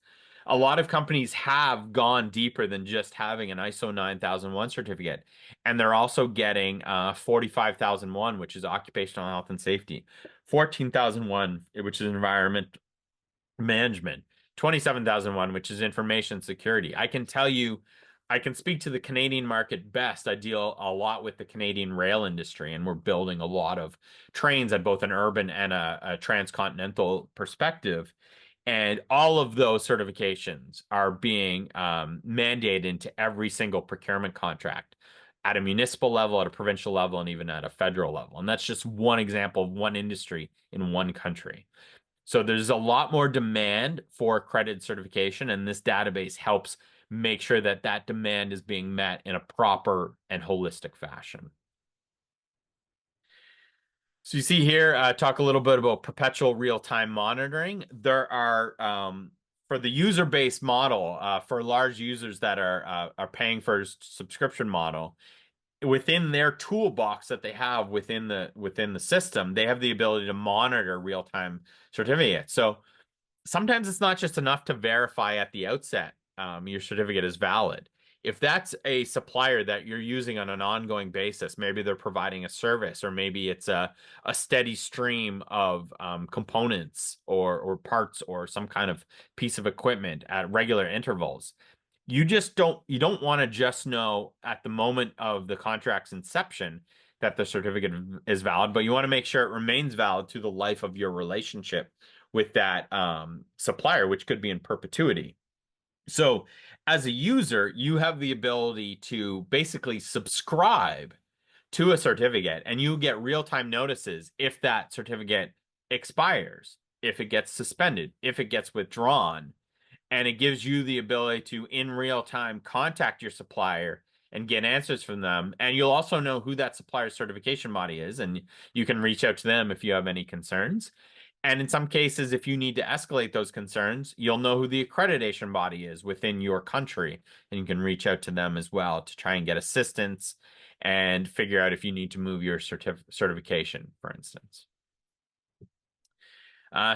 C: A lot of companies have gone deeper than just having an ISO 9001 certificate, and they're also getting 45001, which is occupational health and safety, 14001, which is environment management, 27,001, which is information security. I can tell you, I can speak to the Canadian market best. I deal a lot with the Canadian rail industry, and we're building a lot of trains at both an urban and a transcontinental perspective. And all of those certifications are being mandated into every single procurement contract at a municipal level, at a provincial level, and even at a federal level. And that's just one example of one industry in one country. So there's a lot more demand for accredited certification, and this database helps make sure that that demand is being met in a proper and holistic fashion. So you see here, talk a little bit about perpetual real-time monitoring. There are, for the user-based model, for large users that are paying for a subscription model, within their toolbox that they have within the system, they have the ability to monitor real-time certificates. So sometimes it's not just enough to verify at the outset your certificate is valid. If that's a supplier that you're using on an ongoing basis, maybe they're providing a service, or maybe it's a steady stream of components or parts or some kind of piece of equipment at regular intervals, you don't want to just know at the moment of the contract's inception that the certificate is valid, but you want to make sure it remains valid through the life of your relationship with that supplier, which could be in perpetuity. So as a user, you have the ability to basically subscribe to a certificate, and you get real-time notices if that certificate expires, if it gets suspended, if it gets withdrawn. And it gives you the ability to, in real time, contact your supplier and get answers from them. And you'll also know who that supplier's certification body is, and you can reach out to them if you have any concerns. And in some cases, if you need to escalate those concerns, you'll know who the accreditation body is within your country, and you can reach out to them as well to try and get assistance and figure out if you need to move your certification, for instance.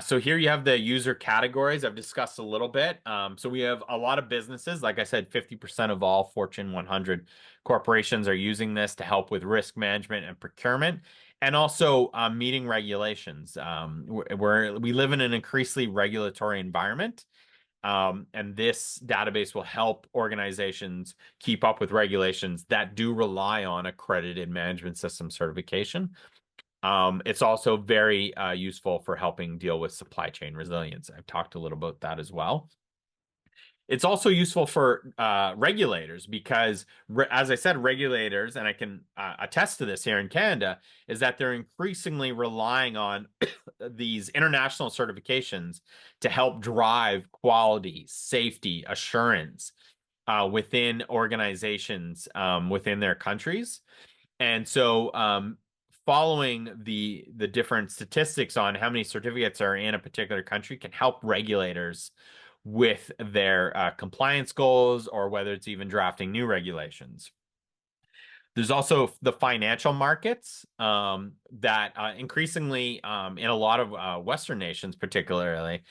C: So here you have the user categories I've discussed a little bit. So we have a lot of businesses. Like I said, 50% of all Fortune 100 corporations are using this to help with risk management and procurement, and also meeting regulations. We live in an increasingly regulatory environment. And this database will help organizations keep up with regulations that do rely on accredited management system certification. It's also very useful for helping deal with supply chain resilience. I've talked a little about that as well. It's also useful for regulators because, as I said, regulators, and I can attest to this here in Canada, is that they're increasingly relying on these international certifications to help drive quality, safety, assurance within organizations within their countries. And so, following the different statistics on how many certificates are in a particular country can help regulators with their compliance goals, or whether it's even drafting new regulations. There's also the financial markets that increasingly in a lot of Western nations, particularly,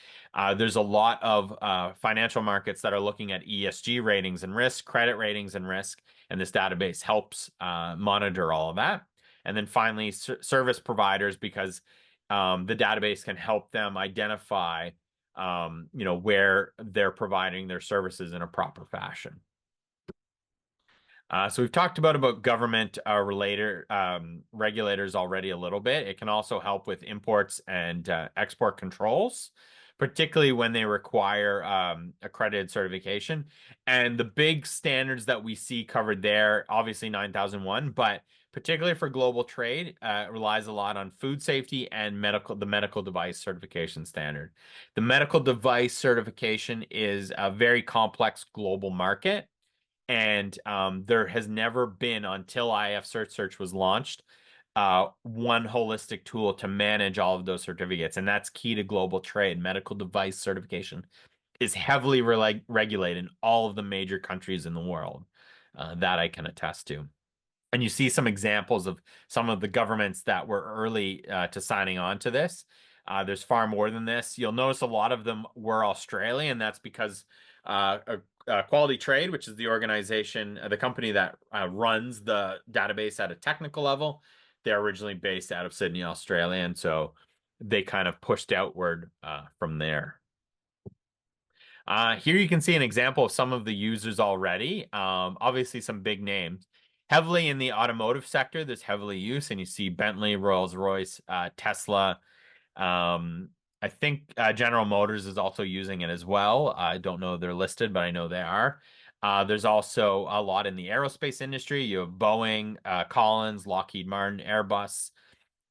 C: there's a lot of financial markets that are looking at ESG ratings and risk, credit ratings and risk, and this database helps monitor all of that. And then finally, service providers, because the database can help them identify where they're providing their services in a proper fashion. So we've talked about government regulators already a little bit. It can also help with imports and export controls, particularly when they require accredited certification. And the big standards that we see covered there, obviously 9001, but particularly for global trade, relies a lot on food safety and the medical device certification standard. The medical device certification is a very complex global market. And there has never been, until IF Search was launched, one holistic tool to manage all of those certificates. And that's key to global trade. Medical device certification is heavily regulated in all of the major countries in the world. That I can attest to. And you see some examples of some of the governments that were early to signing on to this. There's far more than this. You'll notice a lot of them were Australian. That's because Quality Trade, which is the organization, the company that runs the database at a technical level, they're originally based out of Sydney, Australia. And so they kind of pushed outward from there. Here you can see an example of some of the users already. Obviously, some big names. Heavily in the automotive sector, there's heavily use, and you see Bentley, Rolls-Royce, Tesla. I think General Motors is also using it as well. I don't know if they're listed, but I know they are. There's also a lot in the aerospace industry. You have Boeing, Collins, Lockheed Martin, Airbus,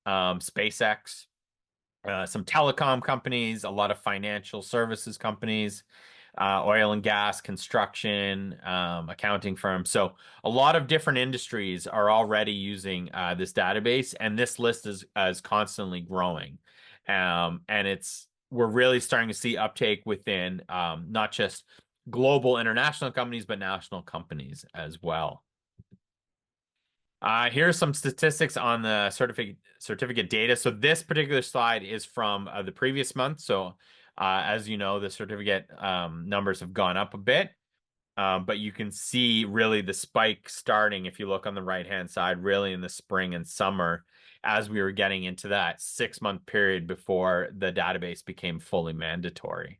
C: SpaceX, some telecom companies, a lot of financial services companies, oil and gas, construction, accounting firms. So a lot of different industries are already using this database, and this list is constantly growing. And we're really starting to see uptake within not just global international companies, but national companies as well. Here are some statistics on the certificate data. So this particular slide is from the previous month. So as you know, the certificate numbers have gone up a bit, but you can see really the spike starting, if you look on the right-hand side, really in the spring and summer, as we were getting into that 6-month period before the database became fully mandatory.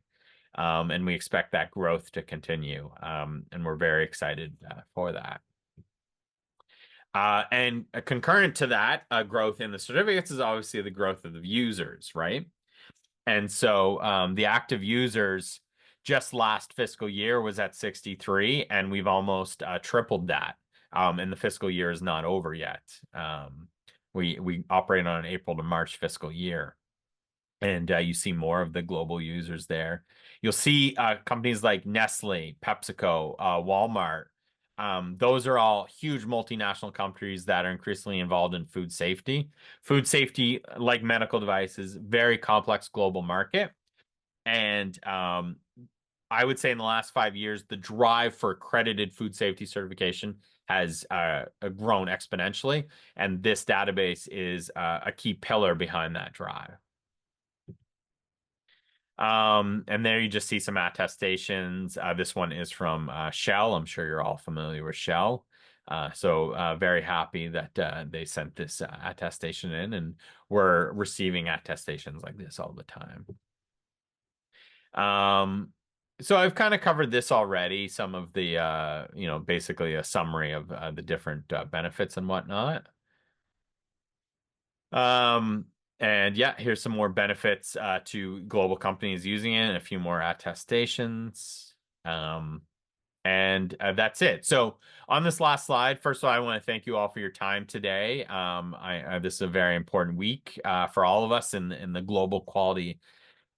C: And we expect that growth to continue, and we're very excited for that. And concurrent to that growth in the certificates is obviously the growth of the users, right? And so the active users just last fiscal year was at 63, and we've almost tripled that. And the fiscal year is not over yet. We operate on an April to March fiscal year. And you see more of the global users there. You'll see companies like Nestle, PepsiCo, Walmart. Those are all huge multinational companies that are increasingly involved in food safety. Food safety, like medical devices, very complex global market. And I would say in the last 5 years, the drive for accredited food safety certification has grown exponentially. And this database is a key pillar behind that drive. And there you just see some attestations. This one is from Shell. I'm sure you're all familiar with Shell. So very happy that they sent this attestation in, and we're receiving attestations like this all the time. So I've kind of covered this already, some of the, basically a summary of the different benefits and whatnot. Um, and yeah, here's some more benefits to global companies using it, and a few more attestations. And that's it. So on this last slide, first of all, I want to thank you all for your time today. This is a very important week for all of us in the global quality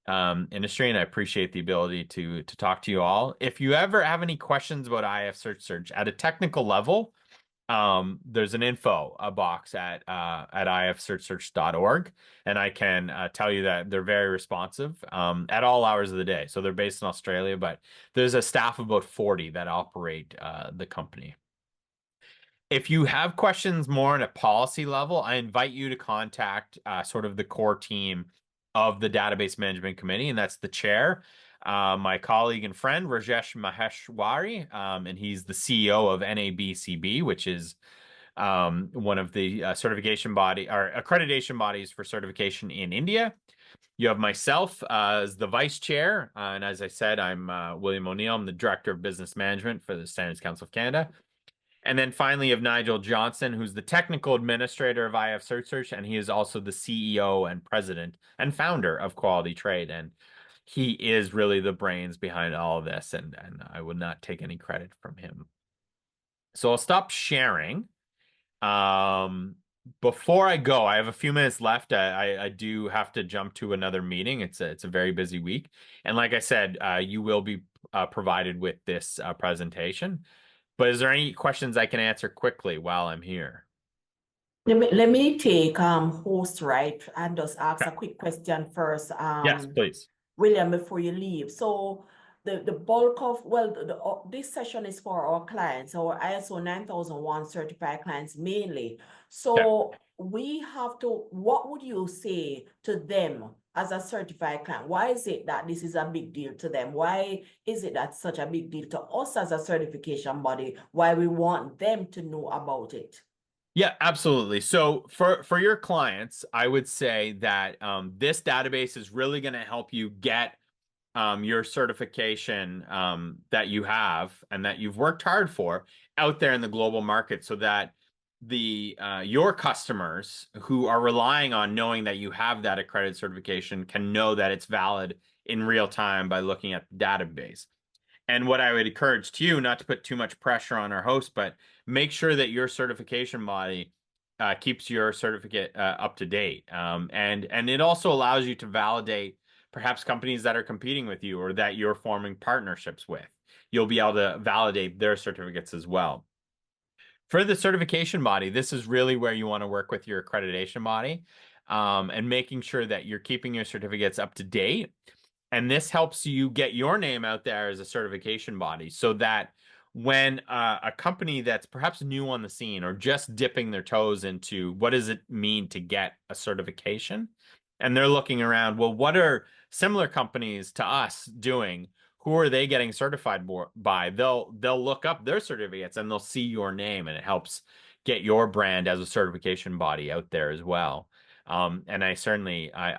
C: industry, and I appreciate the ability to talk to you all. If you ever have any questions about IF Search at a technical level, there's an info box at ifsearchsearch.org, and I can tell you that they're very responsive at all hours of the day. So they're based in Australia, but there's a staff of about 40 that operate the company. If you have questions more on a policy level, I invite you to contact sort of the core team of the Database Management Committee, and that's the chair, my colleague and friend, Rajesh Maheshwari, and he's the CEO of NABCB, which is one of the certification body or accreditation bodies for certification in India. You have myself as the vice chair, and as I said, I'm William O'Neill. I'm the director of business management for the Standards Council of Canada. And then finally, you have Nigel Johnson, who's the technical administrator of IF Search, and he is also the CEO and president and founder of Quality Trade. And he is really the brains behind all of this, and I would not take any credit from him. So I'll stop sharing. Before I go, I have a few minutes left. I do have to jump to another meeting. It's a very busy week. And like I said, you will be provided with this presentation. But is there any questions I can answer quickly while I'm here?
B: Let me take host right and just ask
C: Okay.
B: a quick question first.
C: Yes, please.
B: William, before you leave. So the bulk of, well, this session is for our clients, our ISO 9001 certified clients mainly. So we have to, what would you say to them as a certified client? Why is it that this is a big deal to them? Why is it that such a big deal to us as a certification body? Why we want them to know about it?
C: Yeah, absolutely. So for your clients, I would say that this database is really going to help you get your certification that you have and that you've worked hard for out there in the global market, so that the your customers who are relying on knowing that you have that accredited certification can know that it's valid in real time by looking at the database. And what I would encourage to you, not to put too much pressure on our host, but make sure that your certification body keeps your certificate up to date. And it also allows you to validate perhaps companies that are competing with you or that you're forming partnerships with. You'll be able to validate their certificates as well. For the certification body, this is really where you want to work with your accreditation body and making sure that you're keeping your certificates up to date. And this helps you get your name out there as a certification body, so that when a company that's perhaps new on the scene or just dipping their toes into what does it mean to get a certification, and they're looking around, well, what are similar companies to us doing? Who are they getting certified by? They'll look up their certificates and they'll see your name, and it helps get your brand as a certification body out there as well. And I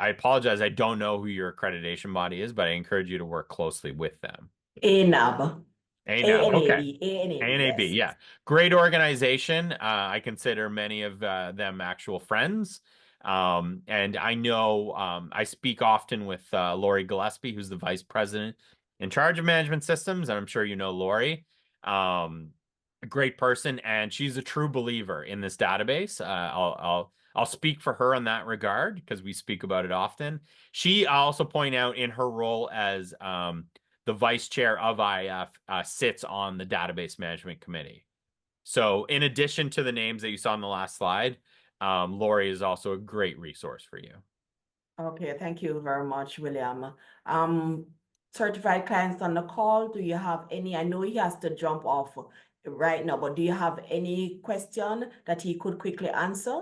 C: apologize, I don't know who your accreditation body is, but I encourage you to work closely with them.
B: ANAB.
C: ANAB, okay.
B: ANAB,
C: ANAB,
B: yes.
C: yeah. Great organization. I consider many of them actual friends. And I know I speak often with Lori Gillespie, who's the vice president in charge of management systems. And I'm sure you know Lori. A great person, and she's a true believer in this database. I'll speak for her in that regard because we speak about it often. She also point out in her role as the vice chair of IF sits on the database management committee. So in addition to the names that you saw on the last slide, Lori is also a great resource for you.
B: Okay, thank you very much, William. Certified clients on the call, do you have any? I know he has to jump off right now, but do you have any question that he could quickly answer?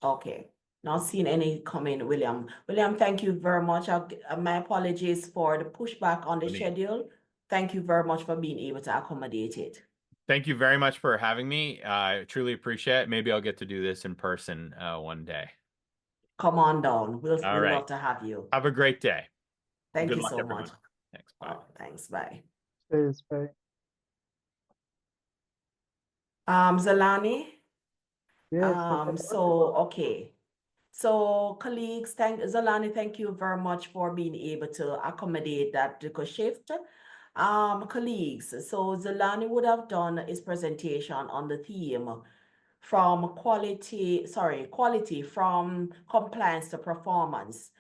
B: Okay, not seeing any comment, William. William, thank you very much. My apologies for the pushback on the schedule. Thank you very much for being able to accommodate it.
C: Thank you very much for having me. I truly appreciate it. Maybe I'll get to do this in person one day.
B: come on down. We'd
C: right.
B: love to have you.
C: Have a great day.
B: Thank
C: Good
B: you
C: luck,
B: so
C: everyone.
B: much.
C: Thanks. Bye.
B: Oh, thanks. Bye.
A: Yes, bye.
B: Zalani.
A: Yes, I am
B: So
A: audible.
B: okay. So colleagues, Zalani, thank you very much for being able to accommodate that shift. Colleagues, so Zalani would have done his presentation on the theme quality from compliance to performance.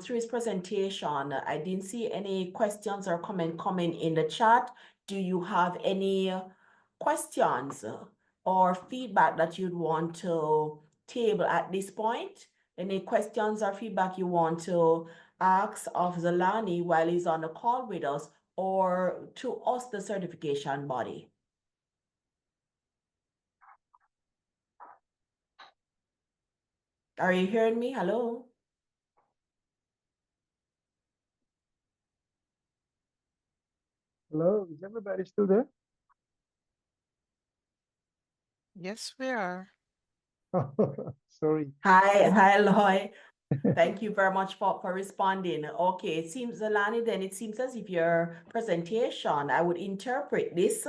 B: Through his presentation, I didn't see any questions or comment coming in the chat. Do you have any questions or feedback that you'd want to table at this point? Any questions or feedback you want to ask of Zalani while he's on the call with us, or to us, the certification body? Are you hearing me? Hello?
A: Hello, is everybody still there?
D: Yes, we are.
A: Sorry.
B: Hi, Loy. Thank you very much for responding. Okay, it seems, Zalani, then it seems as if your presentation, I would interpret this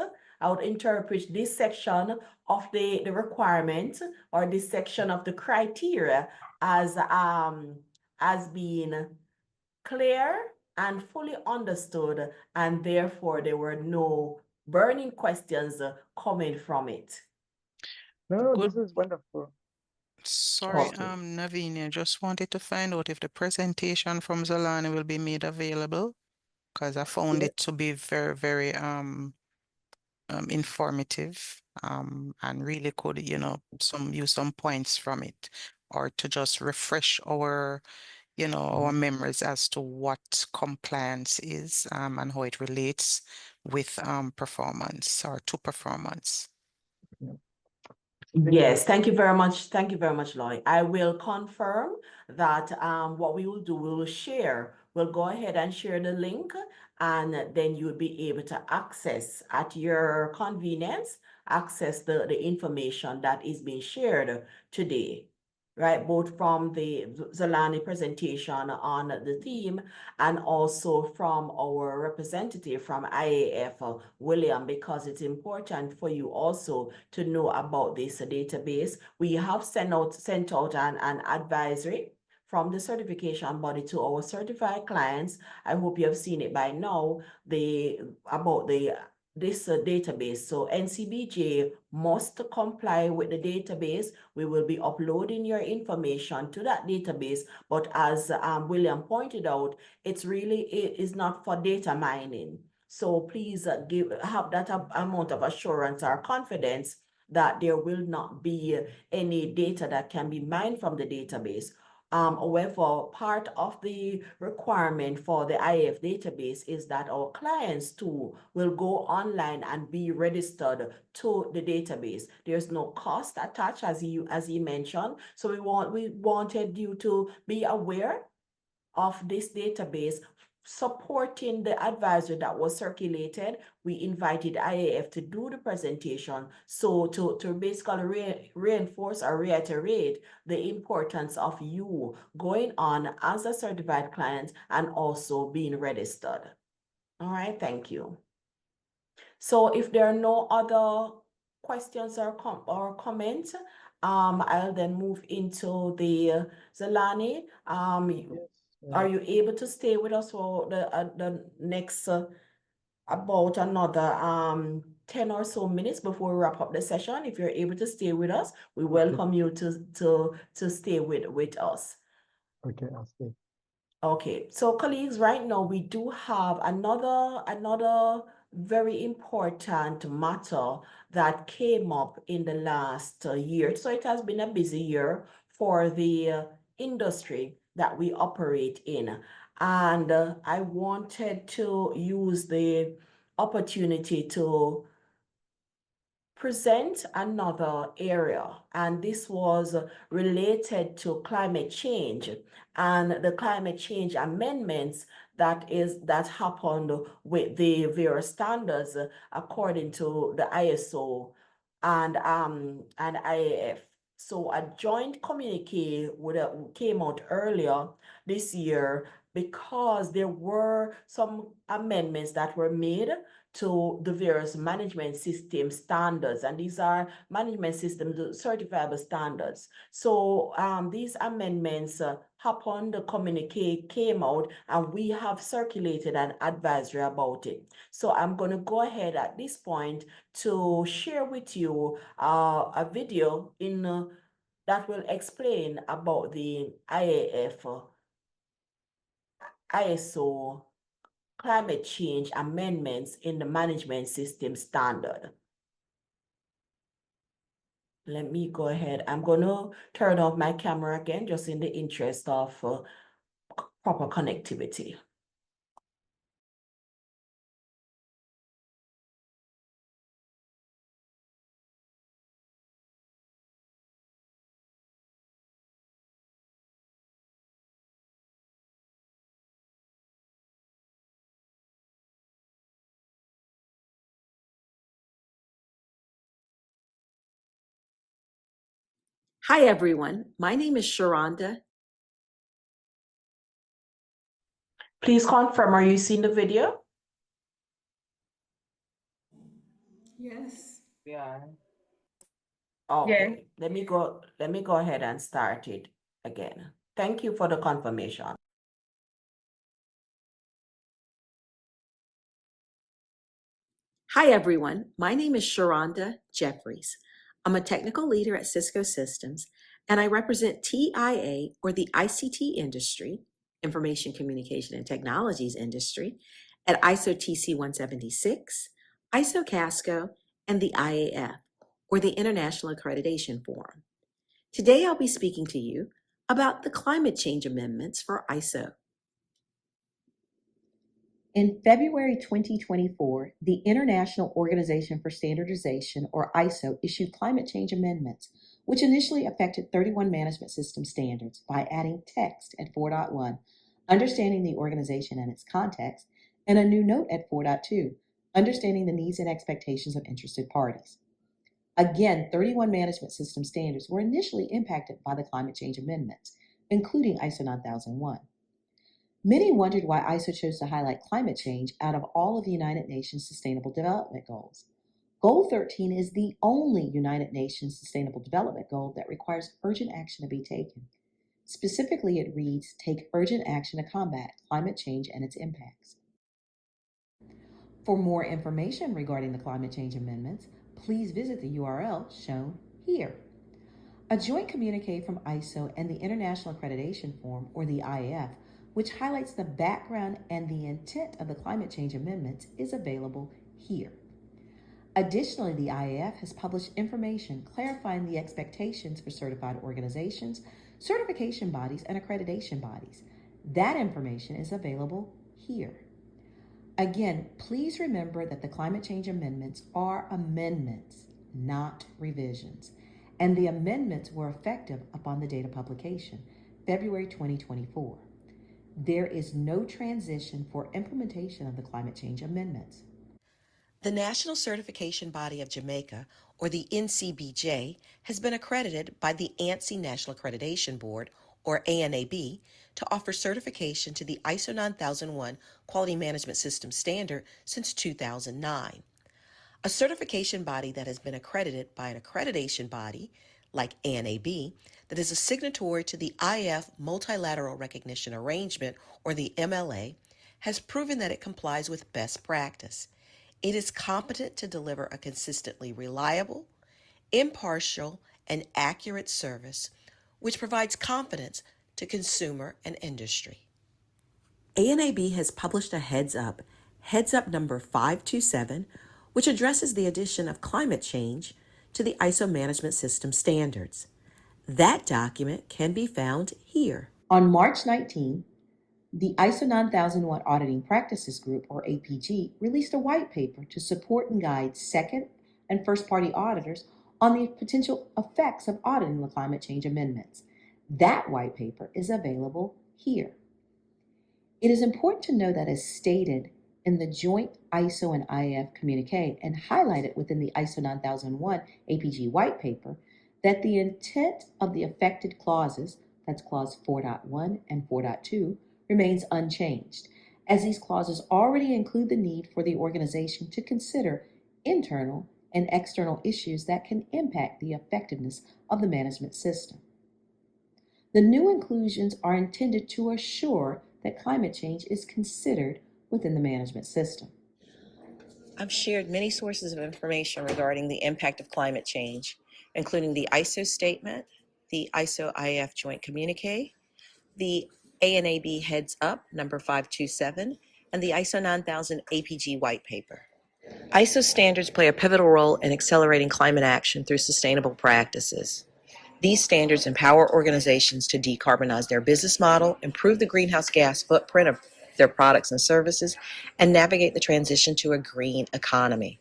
B: section of the requirement, or this section of the criteria as being clear and fully understood, and therefore there were no burning questions coming from it.
A: No,
D: Good.
A: this is wonderful.
D: Sorry,
B: Okay.
D: Naveen, I just wanted to find out if the presentation from Zalani will be made available, because I found
A: Yeah.
D: it to be very, very informative, and really could, use some points from it, or to just refresh our memories as to what compliance is, and how it relates with performance, or to performance.
B: Yes, thank you very much. Thank you very much, Lloyd. I will confirm that what we will do, we will share. We'll go ahead and share the link, and then you'll be able to access at your convenience, access the information that is being shared today, right? Both from the Zalani presentation on the theme, and also from our representative from IAF, William, because it's important for you also to know about this database. We have sent out an advisory from the certification body to our certified clients. I hope you have seen it by now, about this database. So NCBJ must comply with the database. We will be uploading your information to that database, but as William pointed out, it is not for data mining. So please have that amount of assurance or confidence that there will not be any data that can be mined from the database. However, part of the requirement for the IAF database is that our clients too will go online and be registered to the database. There's no cost attached, as he mentioned. So we wanted you to be aware of this database supporting the advisory that was circulated. We invited IAF to do the presentation, so to basically reinforce or reiterate the importance of you going on as a certified client and also being registered. All right, thank you. So if there are no other questions or comments, I'll then move into the Zalani.
A: Yes.
B: Are you able to stay with us for the next about another 10 or so minutes before we wrap up the session? If you're able to stay with us, we welcome you to stay with us.
A: Okay, I'll stay.
B: Okay, so colleagues, right now we do have another very important matter that came up in the last year. So it has been a busy year for the industry that we operate in. And I wanted to use the opportunity to present another area, and this was related to climate change and the climate change amendments that happened with the various standards according to the ISO and IAF. So a joint communique came out earlier this year because there were some amendments that were made to the various management system standards, and these are management system certifiable standards. So these amendments happened, the communique came out, and we have circulated an advisory about it. So I'm going to go ahead at this point to share with you a video that will explain about the ISO climate change amendments in the management system standard. Let me go ahead. I'm going to turn off my camera again, just in the interest of proper connectivity.
E: Hi, everyone. My name is Sharonda.
B: Please confirm, are you seeing the video?
F: Yes.
B: Yeah. Okay. Let me go ahead and start it again. Thank you for the confirmation.
E: Hi, everyone. My name is Sharonda Jeffries. I'm a technical leader at Cisco Systems, and I represent TIA, or the ICT industry, Information Communication and Technologies industry, at ISO TC 176, ISO Casco, and the IAF, or the International Accreditation Forum. Today, I'll be speaking to you about the climate change amendments for ISO. In February 2024, the International Organization for Standardization, or ISO, issued climate change amendments, which initially affected 31 management system standards by adding text at 4.1, understanding the organization and its context, and a new note at 4.2, understanding the needs and expectations of interested parties. Again, 31 management system standards were initially impacted by the climate change amendments, including ISO 9001. Many wondered why ISO chose to highlight climate change out of all of the United Nations Sustainable Development Goals. Goal 13 is the only United Nations Sustainable Development Goal that requires urgent action to be taken. Specifically, it reads, "Take urgent action to combat climate change and its impacts." For more information regarding the climate change amendments, please visit the URL shown here. A joint communique from ISO and the International Accreditation Forum, or the IAF, which highlights the background and the intent of the climate change amendments, is available here. Additionally, the IAF has published information clarifying the expectations for certified organizations, certification bodies, and accreditation bodies. That information is available here. Again, please remember that the climate change amendments are amendments, not revisions, and the amendments were effective upon the date of publication, February 2024. There is no transition for implementation of the climate change amendments. The National Certification Body of Jamaica, or the NCBJ, has been accredited by the ANSI National Accreditation Board, or ANAB, to offer certification to the ISO 9001 Quality Management System Standard since 2009. A certification body that has been accredited by an accreditation body, like ANAB, that is a signatory to the IF Multilateral Recognition Arrangement, or the MLA, has proven that it complies with best practice. It is competent to deliver a consistently reliable, impartial, and accurate service, which provides confidence to consumer and industry. ANAB has published a Heads Up number 527, which addresses the addition of climate change to the ISO management system standards. That document can be found here. On March 19, the ISO 9001 Auditing Practices Group, or APG, released a white paper to support and guide second and first-party auditors on the potential effects of auditing the climate change amendments. That white paper is available here. It is important to know that, as stated in the joint ISO and IAF communique and highlighted within the ISO 9001 APG white paper, that the intent of the affected clauses, that's clause 4.1 and 4.2, remains unchanged, as these clauses already include the need for the organization to consider internal and external issues that can impact the effectiveness of the management system. The new inclusions are intended to assure that climate change is considered within the management system.
G: I've shared many sources of information regarding the impact of climate change, including the ISO statement, the ISO-IF Joint Communique, the ANAB Heads Up number 527, and the ISO 9000 APG White Paper. ISO standards play a pivotal role in accelerating climate action through sustainable practices. These standards empower organizations to decarbonize their business model, improve the greenhouse gas footprint of their products and services, and navigate the transition to a green economy.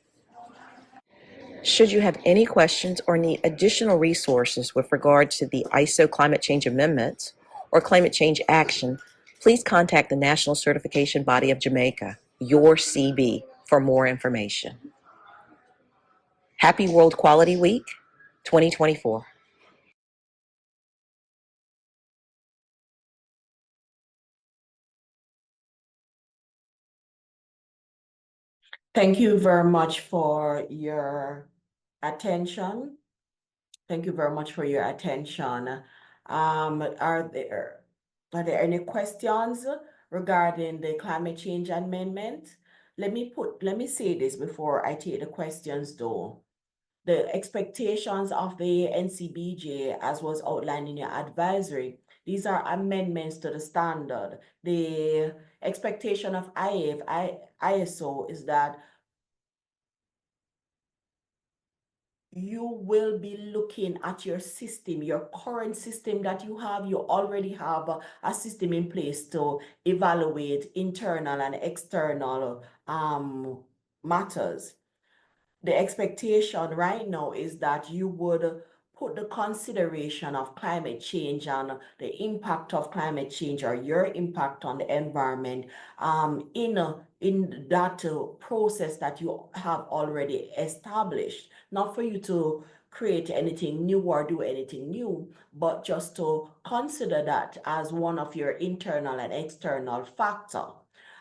G: Should you have any questions or need additional resources with regard to the ISO climate change amendments or climate change action, please contact the National Certification Body of Jamaica, your CB, for more information. Happy World Quality Week 2024.
B: Thank you very much for your attention. Thank you very much for your attention. Are there any questions regarding the climate change amendment? Let me say this before I take the questions though. The expectations of the NCBJ, as was outlined in your advisory, these are amendments to the standard. The expectation of ISO is that you will be looking at your system, your current system that you have. You already have a system in place to evaluate internal and external matters. The expectation right now is that you would put the consideration of climate change and the impact of climate change or your impact on the environment in that process that you have already established. Not for you to create anything new or do anything new, but just to consider that as one of your internal and external factor.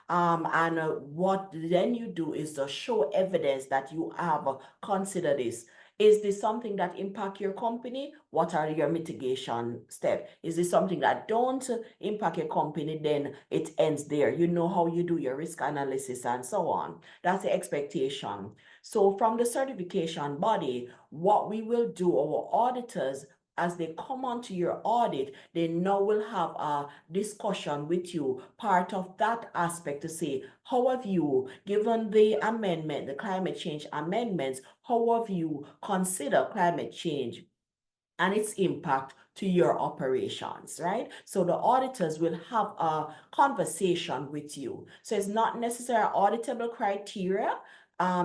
B: What then you do is to show evidence that you have considered this. Is this something that impact your company? What are your mitigation steps? Is this something that don't impact your company? Then it ends there. You know how you do your risk analysis and so on. That's the expectation. So from the certification body, what we will do, our auditors, as they come onto your audit, they now will have a discussion with you, part of that aspect to say, how have you, given the amendment, the climate change amendments, how have you considered climate change and its impact to your operations, right? So the auditors will have a conversation with you. So it's not necessarily auditable criteria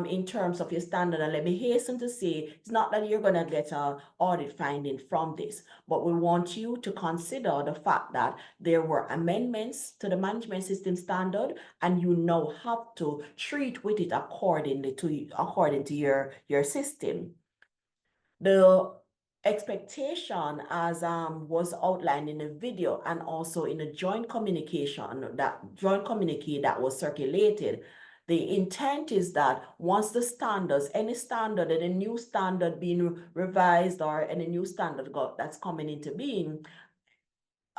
B: in terms of your standard. And let me hasten to say, it's not that you're going to get an audit finding from this, but we want you to consider the fact that there were amendments to the management system standard, and you now have to treat with it according to your system. The expectation, as was outlined in the video and also in the joint communique that was circulated, the intent is that once the standards, any standard and a new standard being revised or any new standard that's coming into being,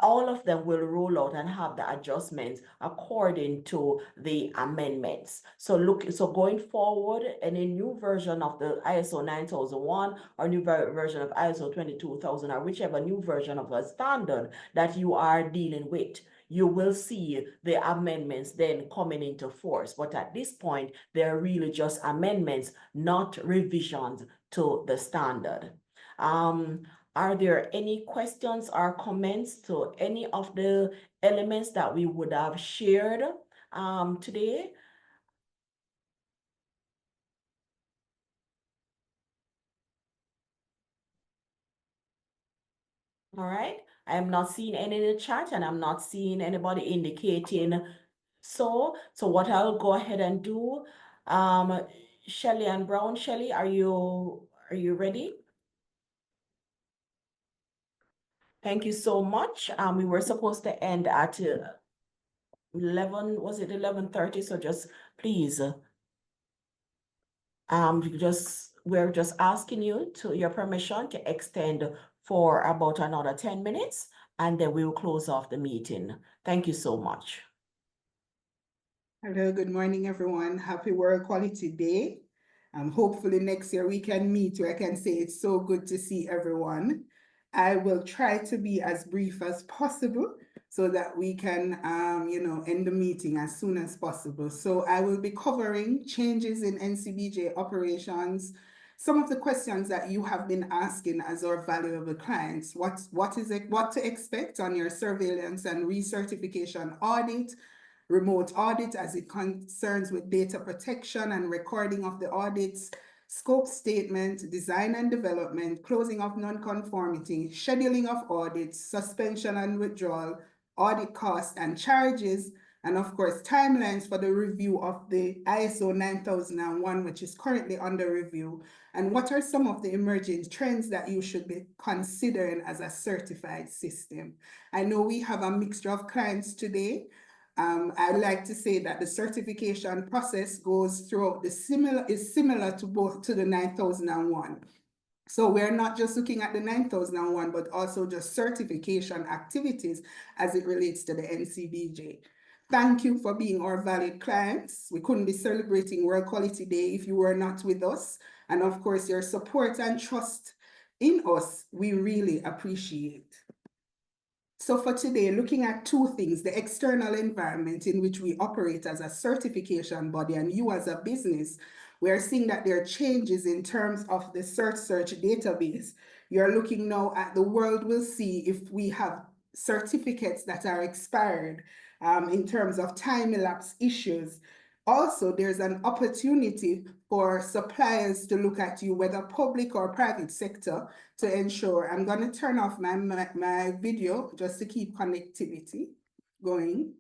B: all of them will roll out and have the adjustments according to the amendments. So going forward, any new version of the ISO 9001 or new version of ISO 22000 or whichever new version of a standard that you are dealing with, you will see the amendments then coming into force. But at this point, they're really just amendments, not revisions to the standard. Are there any questions or comments to any of the elements that we would have shared today? All right, I am not seeing any in the chat, and I'm not seeing anybody indicating so. So what I'll go ahead and do, Shelley and Brown. Shelley, are you ready? Thank you so much. We were supposed to end at 11, was it 11:30? So just please, we're just asking you to your permission to extend for about another 10 minutes, and then we will close off the meeting. Thank you so much.
H: Hello, good morning, everyone. Happy World Quality Day. Hopefully next year we can meet where I can say it's so good to see everyone. I will try to be as brief as possible so that we can, end the meeting as soon as possible. So I will be covering changes in NCBJ operations, some of the questions that you have been asking as our valuable clients. What to expect on your surveillance and recertification audit, remote audit as it concerns with data protection and recording of the audits, scope statement, design and development, closing of non-conformity, scheduling of audits, suspension and withdrawal, audit costs and charges, and of course, timelines for the review of the ISO 9001, which is currently under review, and what are some of the emerging trends that you should be considering as a certified system. I know we have a mixture of clients today. I like to say that the certification process goes through is similar to both to the 9001. So we're not just looking at the 9001, but also just certification activities as it relates to the NCBJ. Thank you for being our valued clients. We couldn't be celebrating World Quality Day if you were not with us. And of course, your support and trust in us, we really appreciate. So for today, looking at two things, the external environment in which we operate as a certification body and you as a business, we are seeing that there are changes in terms of the search database. You're looking now at the world will see if we have certificates that are expired in terms of time elapse issues. Also, there's an opportunity for suppliers to look at you, whether public or private sector, to ensure. I'm going to turn off my video just to keep connectivity going.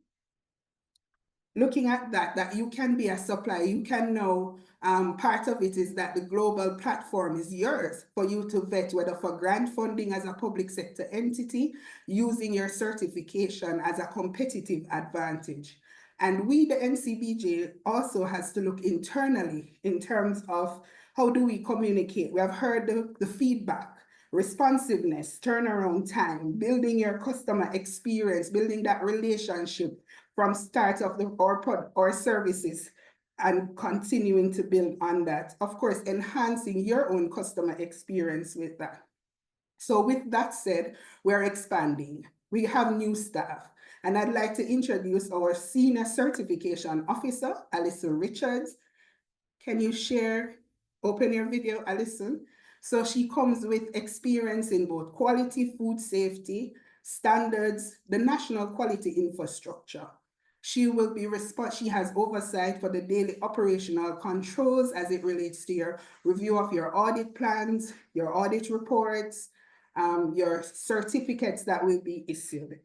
H: Looking at that you can be a supplier, you can know part of it is that the global platform is yours for you to vet, whether for grant funding as a public sector entity, using your certification as a competitive advantage. And we, the NCBJ, also has to look internally in terms of how do we communicate. We have heard the feedback, responsiveness, turnaround time, building your customer experience, building that relationship from start of our services and continuing to build on that. Of course, enhancing your own customer experience with that. So with that said, we're expanding. We have new staff. And I'd like to introduce our Senior Certification Officer, Alison Richards. Can you open your video, Alison? So she comes with experience in both quality, food safety, standards, the national quality infrastructure. She will be she has oversight for the daily operational controls as it relates to your review of your audit plans, your audit reports, your certificates that will be issued.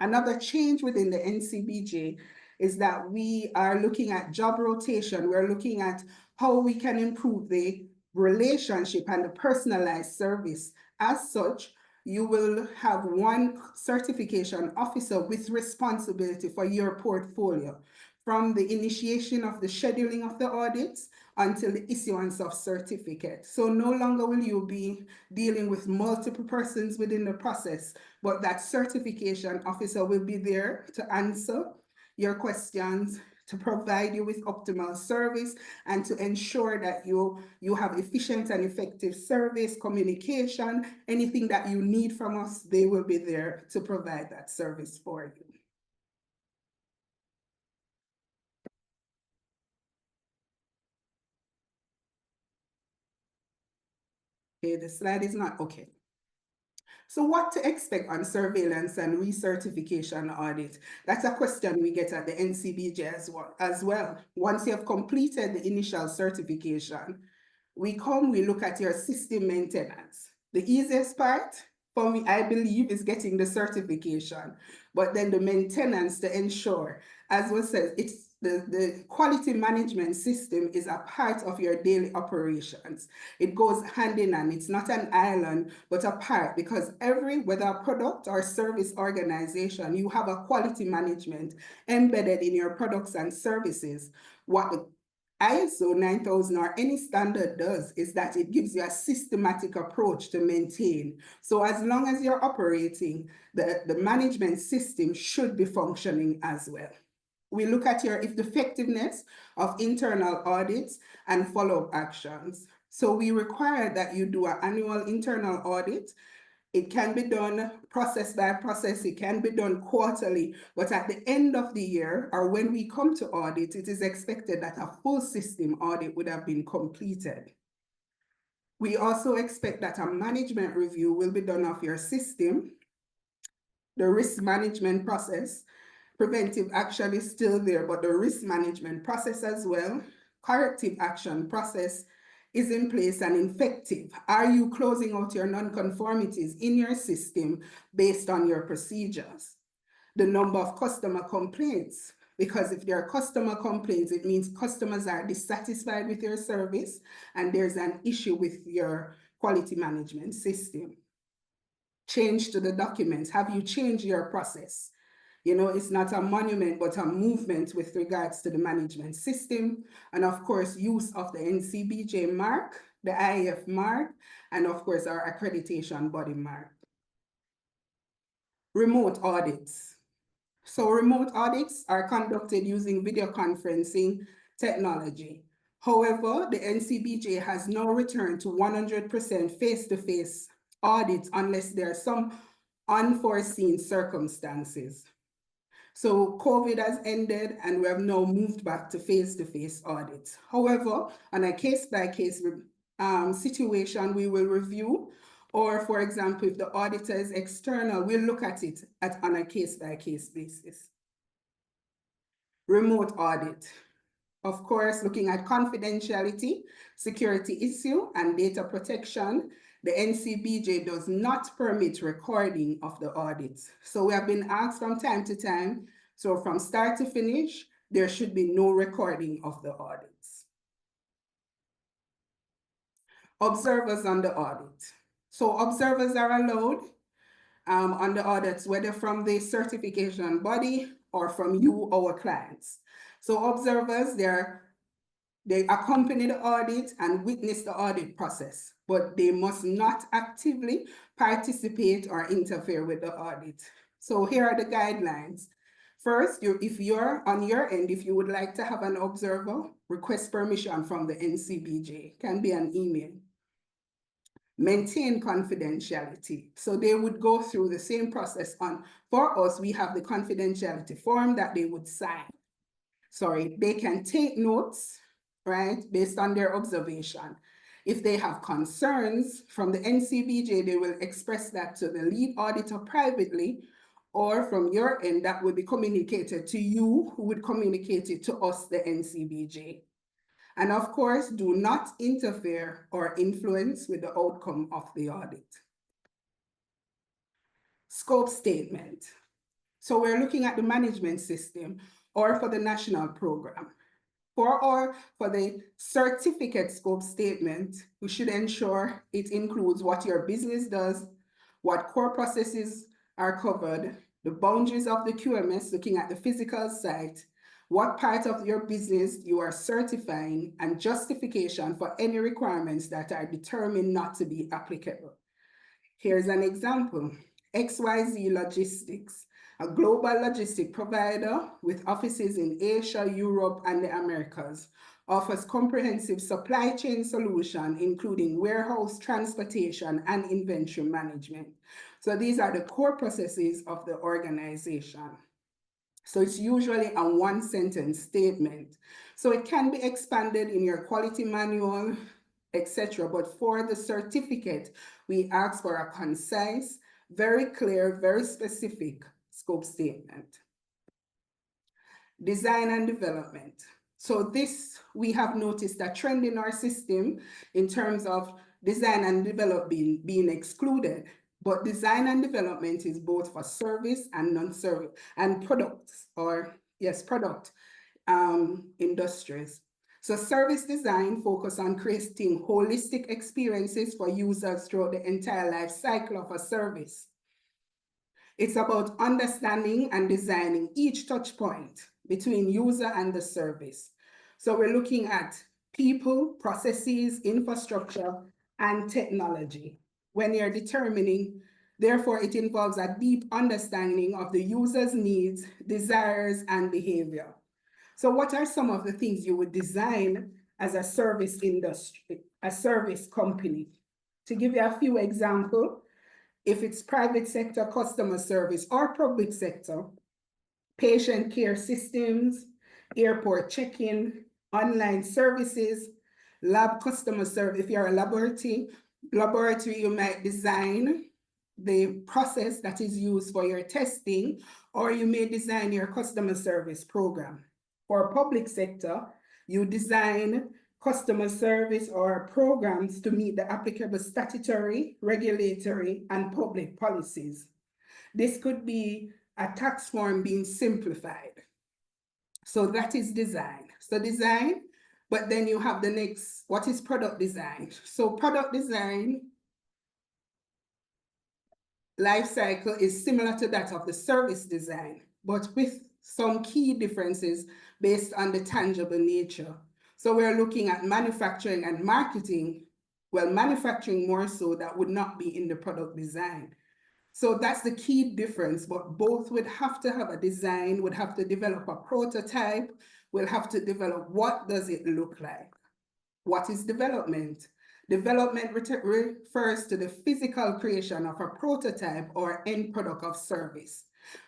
H: Another change within the NCBJ is that we are looking at job rotation. We're looking at how we can improve the relationship and the personalized service. As such, you will have one certification officer with responsibility for your portfolio, from the initiation of the scheduling of the audits until the issuance of certificates. So no longer will you be dealing with multiple persons within the process, but that certification officer will be there to answer your questions, to provide you with optimal service, and to ensure that you have efficient and effective service, communication, anything that you need from us, they will be there to provide that service for you. Okay, the slide is not okay. So what to expect on surveillance and recertification audit? That's a question we get at the NCBJ as well. Once you have completed the initial certification, we look at your system maintenance. The easiest part for me, I believe, is getting the certification, but then the maintenance to ensure, as was said, it's the quality management system is a part of your daily operations. It goes hand in hand. It's not an island, but a part, because whether a product or service organization, you have a quality management embedded in your products and services. What the ISO 9000 or any standard does is that it gives you a systematic approach to maintain. So as long as you're operating, the management system should be functioning as well. We look at the effectiveness of internal audits and follow-up actions. So we require that you do an annual internal audit. It can be done process by process, it can be done quarterly, but at the end of the year, or when we come to audit, it is expected that a full system audit would have been completed. We also expect that a management review will be done of your system, the risk management process. Preventive action is still there, but the risk management process as well, corrective action process is in place and effective. Are you closing out your non-conformities in your system based on your procedures? The number of customer complaints, because if there are customer complaints, it means customers are dissatisfied with your service and there's an issue with your quality management system. Change to the documents. Have you changed your process? You know, it's not a monument, but a movement with regards to the management system. And of course, use of the NCBJ mark, the IAF mark, and of course, our accreditation body mark. Remote audits. So remote audits are conducted using video conferencing technology. However, the NCBJ has now returned to 100% face-to-face audits unless there are some unforeseen circumstances. So COVID has ended and we have now moved back to face-to-face audits. However, on a case-by-case situation, we will review, or for example, if the auditor is external, we'll look at it on a case-by-case basis. Remote audit. Of course, looking at confidentiality, security issue, and data protection, the NCBJ does not permit recording of the audits. So we have been asked from time to time, so from start to finish, there should be no recording of the audits. Observers on the audit. So observers are allowed on the audits, whether from the certification body or from you, our clients. So observers, they accompany the audit and witness the audit process, but they must not actively participate or interfere with the audit. So here are the guidelines. First, if you're on your end, if you would like to have an observer, request permission from the NCBJ, can be an email. Maintain confidentiality. So they would go through the same process for us, we have the confidentiality form that they would sign. Sorry, they can take notes, right, based on their observation. If they have concerns from the NCBJ, they will express that to the lead auditor privately, or from your end, that will be communicated to you, who would communicate it to us, the NCBJ. And of course, do not interfere or influence with the outcome of the audit. Scope statement. So we're looking at the management system or for the national program. For the certificate scope statement, we should ensure it includes what your business does, what core processes are covered, the boundaries of the QMS, looking at the physical site, what part of your business you are certifying, and justification for any requirements that are determined not to be applicable. Here's an example. XYZ Logistics, a global logistic provider with offices in Asia, Europe, and the Americas, offers comprehensive supply chain solution, including warehouse, transportation, and inventory management. So these are the core processes of the organization. So it's usually a one-sentence statement. So it can be expanded in your quality manual, etc. But for the certificate, we ask for a concise, very clear, very specific scope statement. Design and development. So this, we have noticed a trend in our system in terms of design and development being excluded. But design and development is both for service and non-service and products, or yes, product. industries. So service design focus on creating holistic experiences for users throughout the entire life cycle of a service. It's about understanding and designing each touch point between user and the service. So we're looking at people, processes, infrastructure, and technology. When you're determining, therefore, it involves a deep understanding of the user's needs, desires, and behavior. So what are some of the things you would design as a service industry, a service company? To give you a few examples, if it's private sector customer service or public sector, patient care systems, airport check-in, online services, lab customer service. If you're a laboratory, you might design the process that is used for your testing, or you may design your customer service program. For public sector, you design customer service or programs to meet the applicable statutory, regulatory, and public policies. This could be a tax form being simplified. So that is design. So design, but then you have the next, what is product design? So product design life cycle is similar to that of the service design, but with some key differences based on the tangible nature. So we're looking at manufacturing and marketing. Well, manufacturing more so, that would not be in the product design. So that's the key difference, but both would have to have a design, would have to develop a prototype, will have to develop what does it look like. What is development? Development refers to the physical creation of a prototype or end product of service.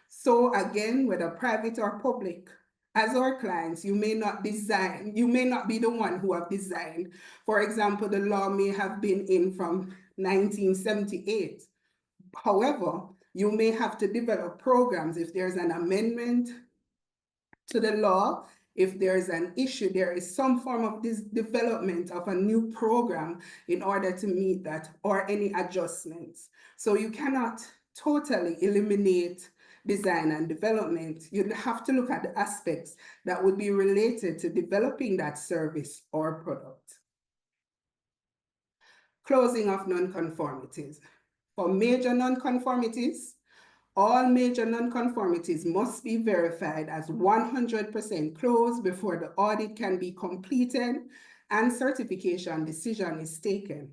H: So again, whether private or public, as our clients, you may not design, you may not be the one who have designed. For example, the law may have been in from 1978. However, you may have to develop programs if there's an amendment to the law. If there's an issue, there is some form of this development of a new program in order to meet that, or any adjustments. So you cannot totally eliminate design and development. You'd have to look at the aspects that would be related to developing that service or product. Closing of nonconformities. For major nonconformities, all major nonconformities must be verified as 100% closed before the audit can be completed and certification decision is taken.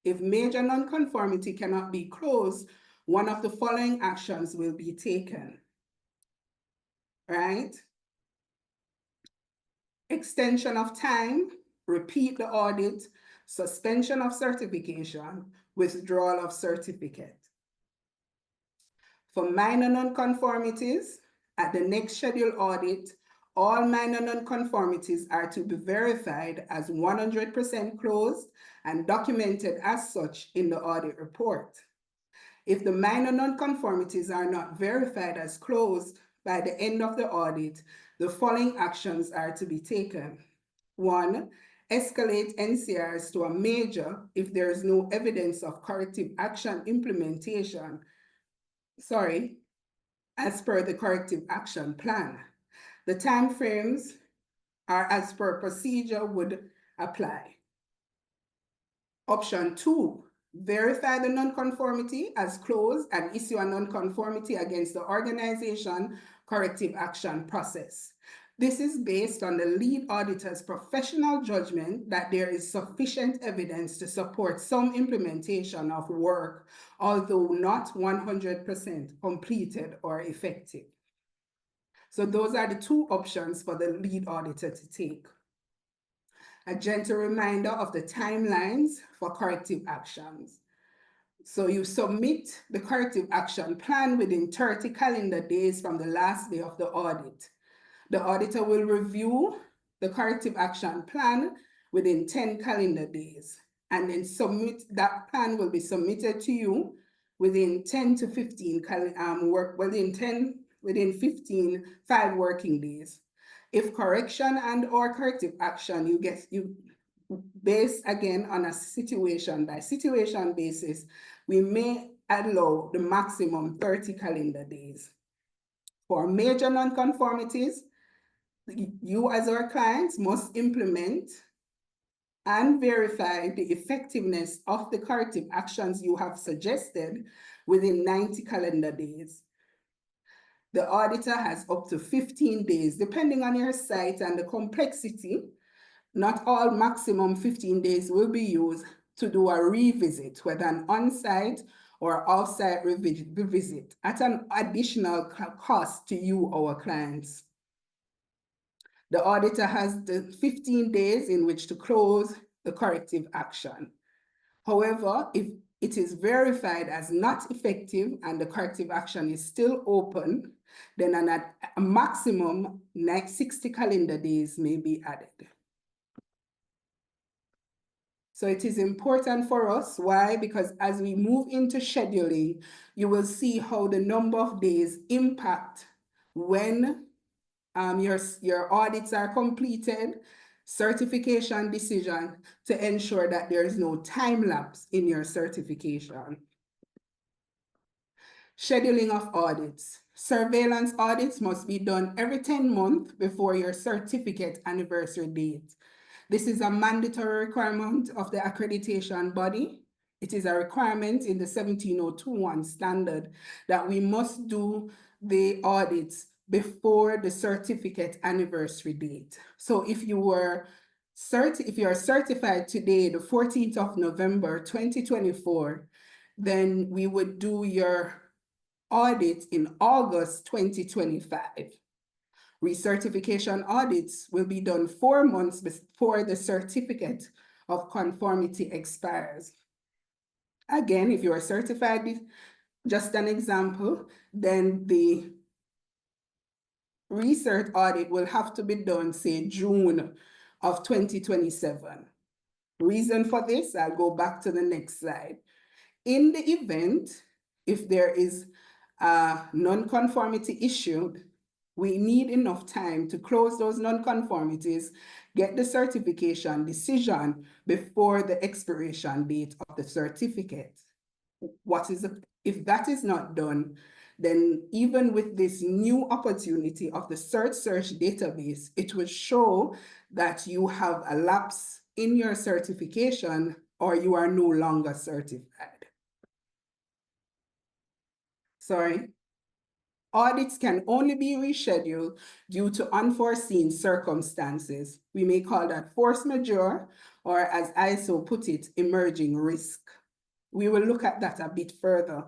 H: If major nonconformity cannot be closed, one of the following actions will be taken, right? Extension of time, repeat the audit, suspension of certification, withdrawal of certificate. For minor nonconformities, at the next scheduled audit, all minor nonconformities are to be verified as 100% closed and documented as such in the audit report. If the minor nonconformities are not verified as closed by the end of the audit, the following actions are to be taken. 1, escalate NCRs to a major if there is no evidence of corrective action implementation, as per the corrective action plan. The timeframes are as per procedure would apply. Option 2, verify the nonconformity as closed and issue a nonconformity against the organization corrective action process. This is based on the lead auditor's professional judgment that there is sufficient evidence to support some implementation of work, although not 100% completed or effective. So those are the two options for the lead auditor to take. A gentle reminder of the timelines for corrective actions. So you submit the corrective action plan within 30 calendar days from the last day of the audit. The auditor will review the corrective action plan within 10 calendar days, and then that plan will be submitted to you within 10 to 15 5 working days. If correction and or corrective action based again on a situation by situation basis, we may allow the maximum 30 calendar days. For major nonconformities, you as our clients must implement and verify the effectiveness of the corrective actions you have suggested within 90 calendar days. The auditor has up to 15 days, depending on your site and the complexity. Not all maximum 15 days will be used to do a revisit, whether an on-site or off-site revisit at an additional cost to you, our clients. The auditor has the 15 days in which to close the corrective action. However, if it is verified as not effective and the corrective action is still open, then a maximum 60 calendar days may be added. So it is important for us. Why? Because as we move into scheduling, you will see how the number of days impact when your audits are completed, certification decision, to ensure that there is no time lapse in your certification. Scheduling of audits. Surveillance audits must be done every 10 months before your certificate anniversary date. This is a mandatory requirement of the accreditation body. It is a requirement in the 17021 standard that we must do the audits before the certificate anniversary date. So if you are certified today, the 14th of November, 2024, then we would do your audit in August 2025. Recertification audits will be done 4 months before the certificate of conformity expires. Again, if you are certified, just an example, then the research audit will have to be done, say, June of 2027. Reason for this, I'll go back to the next slide. In the event, if there is a non-conformity issued, we need enough time to close those non-conformities, get the certification decision before the expiration date of the certificate. If that is not done, then even with this new opportunity of the search database, it will show that you have a lapse in your certification or you are no longer certified. Sorry. Audits can only be rescheduled due to unforeseen circumstances. We may call that force majeure, or as ISO put it, emerging risk. We will look at that a bit further.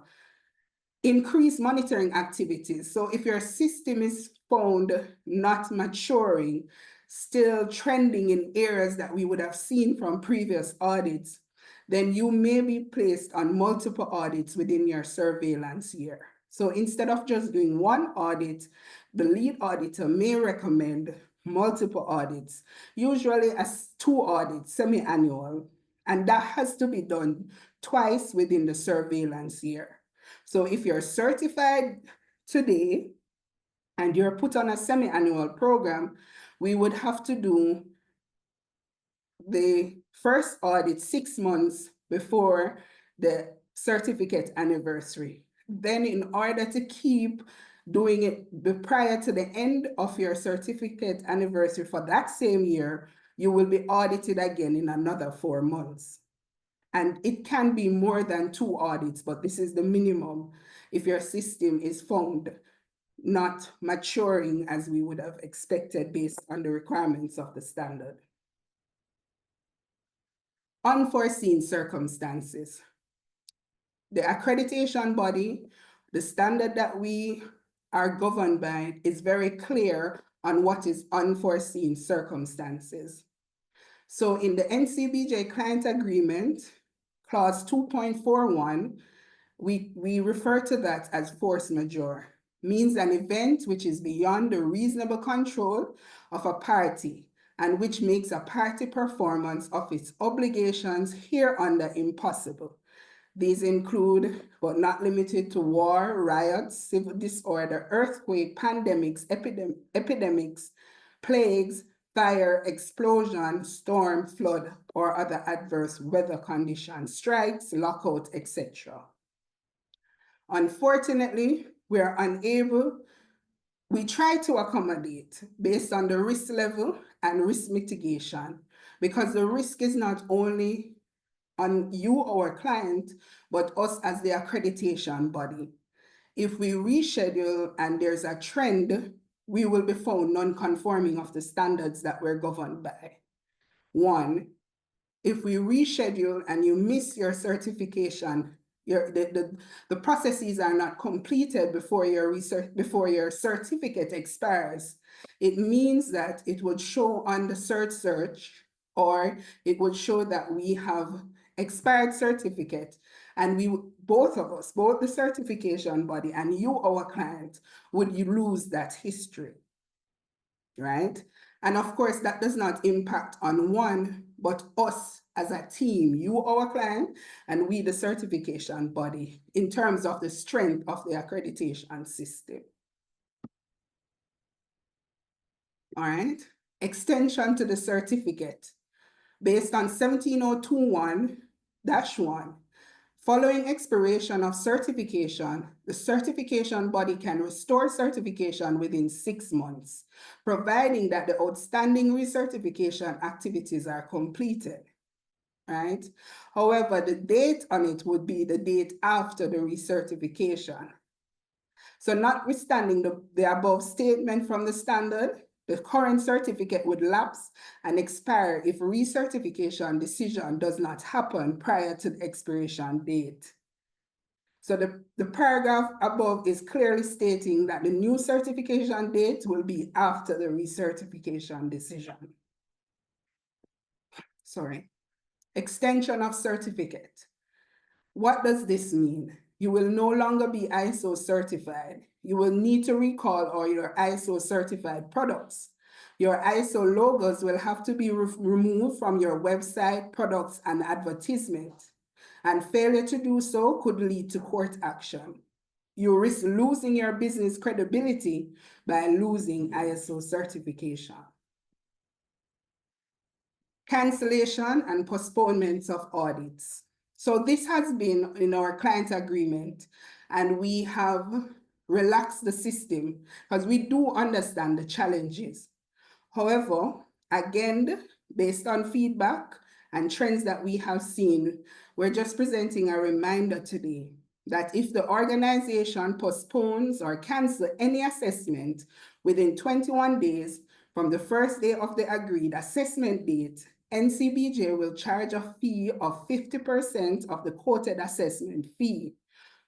H: Increase monitoring activities. So if your system is found not maturing, still trending in areas that we would have seen from previous audits, then you may be placed on multiple audits within your surveillance year. So instead of just doing one audit, the lead auditor may recommend multiple audits, usually as 2 audits, semi-annual, and that has to be done twice within the surveillance year. So if you're certified today and you're put on a semi-annual program, we would have to do the first audit 6 months before the certificate anniversary. Then in order to keep doing it prior to the end of your certificate anniversary for that same year, you will be audited again in another 4 months. And it can be more than 2 audits, but this is the minimum if your system is found not maturing as we would have expected based on the requirements of the standard. Unforeseen circumstances. The accreditation body, the standard that we are governed by, is very clear on what is unforeseen circumstances. So in the NCBJ client agreement, clause 2.41, we refer to that as force majeure, means an event which is beyond the reasonable control of a party and which makes a party performance of its obligations hereunder impossible. These include, but not limited to, war, riots, civil disorder, earthquake, pandemics, epidemics, plagues, fire, explosion, storm, flood, or other adverse weather conditions, strikes, lockout, etc. Unfortunately, we are unable We try to accommodate based on the risk level and risk mitigation, because the risk is not only on you, our client, but us as the accreditation body. If we reschedule and there's a trend, we will be found non-conforming of the standards that we're governed by. One, if we reschedule and you miss your certification, the processes are not completed before your certificate expires, it means that it would show on the search, or it would show that we have expired certificate, and both of us, both the certification body and you, our client, would lose that history, right? And of course, that does not impact on one, but us as a team, you, our client, and we, the certification body, in terms of the strength of the accreditation system. All right, extension to the certificate. Based on 17021-1, following expiration of certification, the certification body can restore certification within 6 months, providing that the outstanding recertification activities are completed, right? However, the date on it would be the date after the recertification. So notwithstanding the above statement from the standard, the current certificate would lapse and expire if recertification decision does not happen prior to the expiration date. So the paragraph above is clearly stating that the new certification date will be after the recertification decision. Sorry. Extension of certificate. What does this mean? You will no longer be ISO certified. You will need to recall all your ISO certified products. Your ISO logos will have to be removed from your website, products, and advertisement. And failure to do so could lead to court action. You risk losing your business credibility by losing ISO certification. Cancellation and postponements of audits. So this has been in our client agreement, and we have relaxed the system because we do understand the challenges. However, again, based on feedback and trends that we have seen, we're just presenting a reminder today that if the organization postpones or cancels any assessment within 21 days from the first day of the agreed assessment date, NCBJ will charge a fee of 50% of the quoted assessment fee,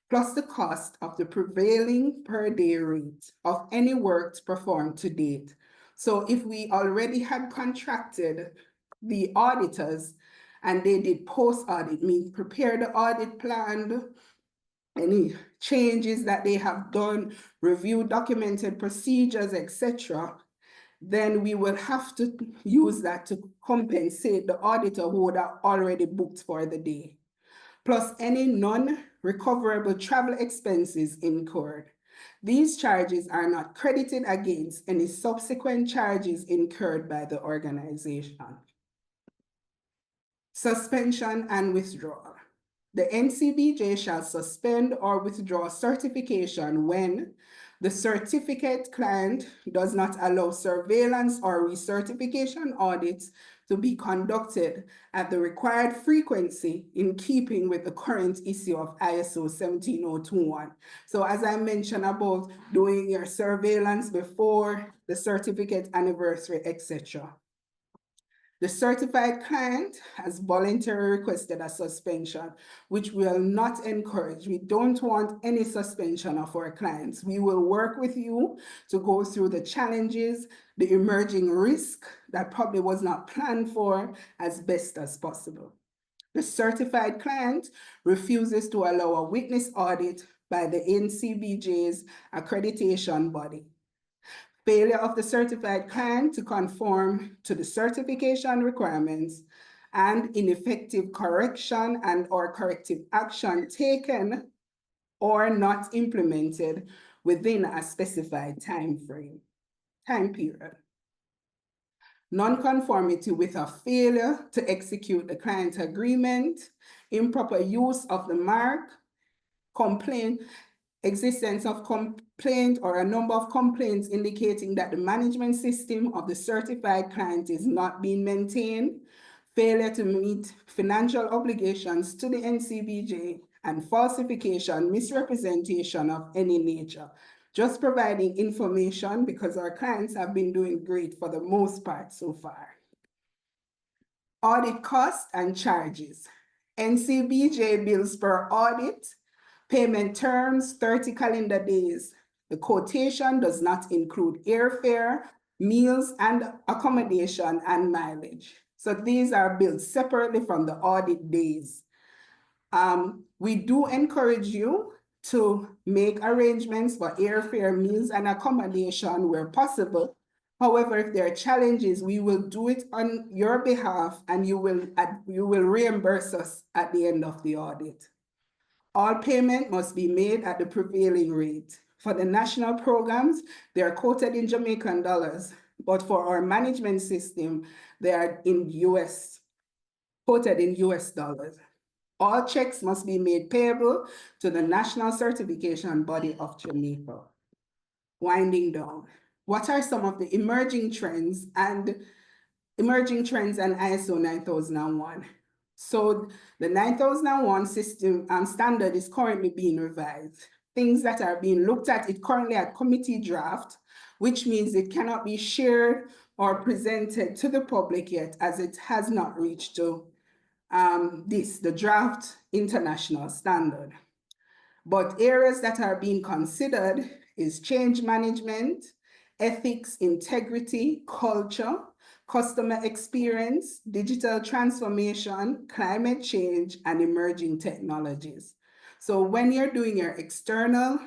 H: plus the cost of the prevailing per day rate of any work performed to date. So if we already had contracted the auditors and they did post-audit, means prepare the audit plan, any changes that they have done, review documented procedures, etc., then we will have to use that to compensate the auditor who would have already booked for the day, plus any non-recoverable travel expenses incurred. These charges are not credited against any subsequent charges incurred by the organization. Suspension and withdrawal. The NCBJ shall suspend or withdraw certification when the certificate client does not allow surveillance or recertification audits to be conducted at the required frequency in keeping with the current issue of ISO 17021. So as I mentioned about doing your surveillance before the certificate anniversary, etc. The certified client has voluntarily requested a suspension, which we will not encourage. We don't want any suspension of our clients. We will work with you to go through the challenges, the emerging risk that probably was not planned for as best as possible. The certified client refuses to allow a witness audit by the NCBJ's accreditation body. Failure of the certified client to conform to the certification requirements and ineffective correction and or corrective action taken or not implemented within a specified time period. Non-conformity with a failure to execute the client agreement, improper use of the mark, complaint, existence of complaint or a number of complaints indicating that the management system of the certified client is not being maintained, failure to meet financial obligations to the NCBJ, and falsification, misrepresentation of any nature. Just providing information because our clients have been doing great for the most part so far. Audit costs and charges. NCBJ bills per audit. Payment terms, 30 calendar days. The quotation does not include airfare, meals and accommodation and mileage. So these are billed separately from the audit days. We do encourage you to make arrangements for airfare, meals and accommodation where possible. However, if there are challenges, we will do it on your behalf and you will reimburse us at the end of the audit. All payment must be made at the prevailing rate. For the national programs, they are quoted in Jamaican dollars, but for our management system, they are in quoted in US dollars. All checks must be made payable to the National Certification Body of Jamaica. Winding down, what are some of the emerging trends and ISO 9001? So the 9001 system standard is currently being revised. Things that are being looked at, it currently at committee draft, which means it cannot be shared or presented to the public yet as it has not reached to the draft international standard. But areas that are being considered is change management, ethics, integrity, culture, customer experience, digital transformation, climate change, and emerging technologies. So when you're doing your external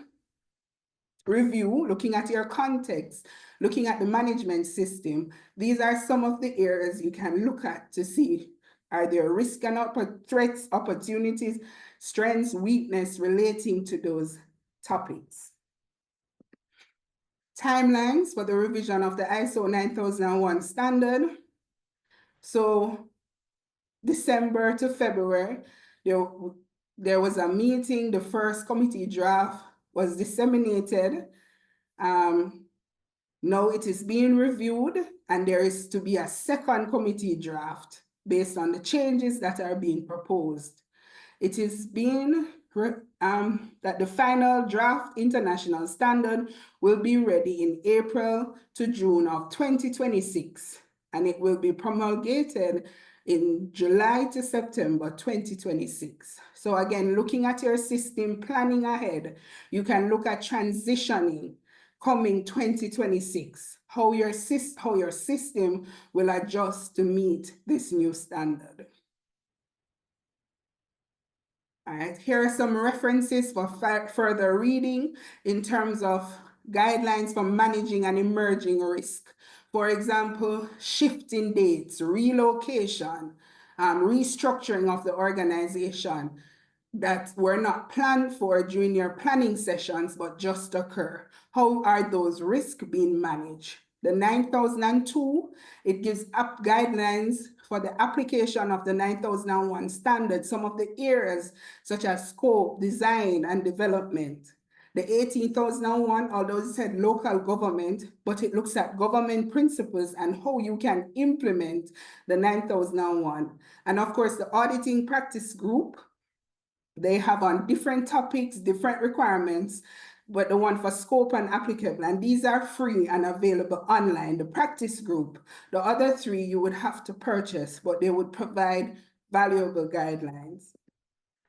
H: review, looking at your context, looking at the management system, these are some of the areas you can look at to see, are there risks and threats, opportunities, strengths, weakness relating to those topics. Timelines for the revision of the ISO 9001 standard. So December to February, there was a meeting, the first committee draft was disseminated. Now it is being reviewed and there is to be a second committee draft based on the changes that are being proposed. It is being that the final draft international standard will be ready in April to June of 2026, and it will be promulgated in July to September 2026. So again, looking at your system, planning ahead, you can look at transitioning coming 2026, how your system will adjust to meet this new standard. All right, here are some references for further reading in terms of guidelines for managing an emerging risk. For example, shifting dates, relocation, restructuring of the organization that were not planned for during your planning sessions, but just occur. How are those risks being managed? The 9002, it gives up guidelines for the application of the 9001 standard, some of the areas such as scope, design, and development. The 18001, although it said local government, but it looks at government principles and how you can implement the 9001. And of course, the auditing practice group, they have on different topics, different requirements, but the one for scope and applicable, and these are free and available online. The practice group, the other three you would have to purchase, but they would provide valuable guidelines.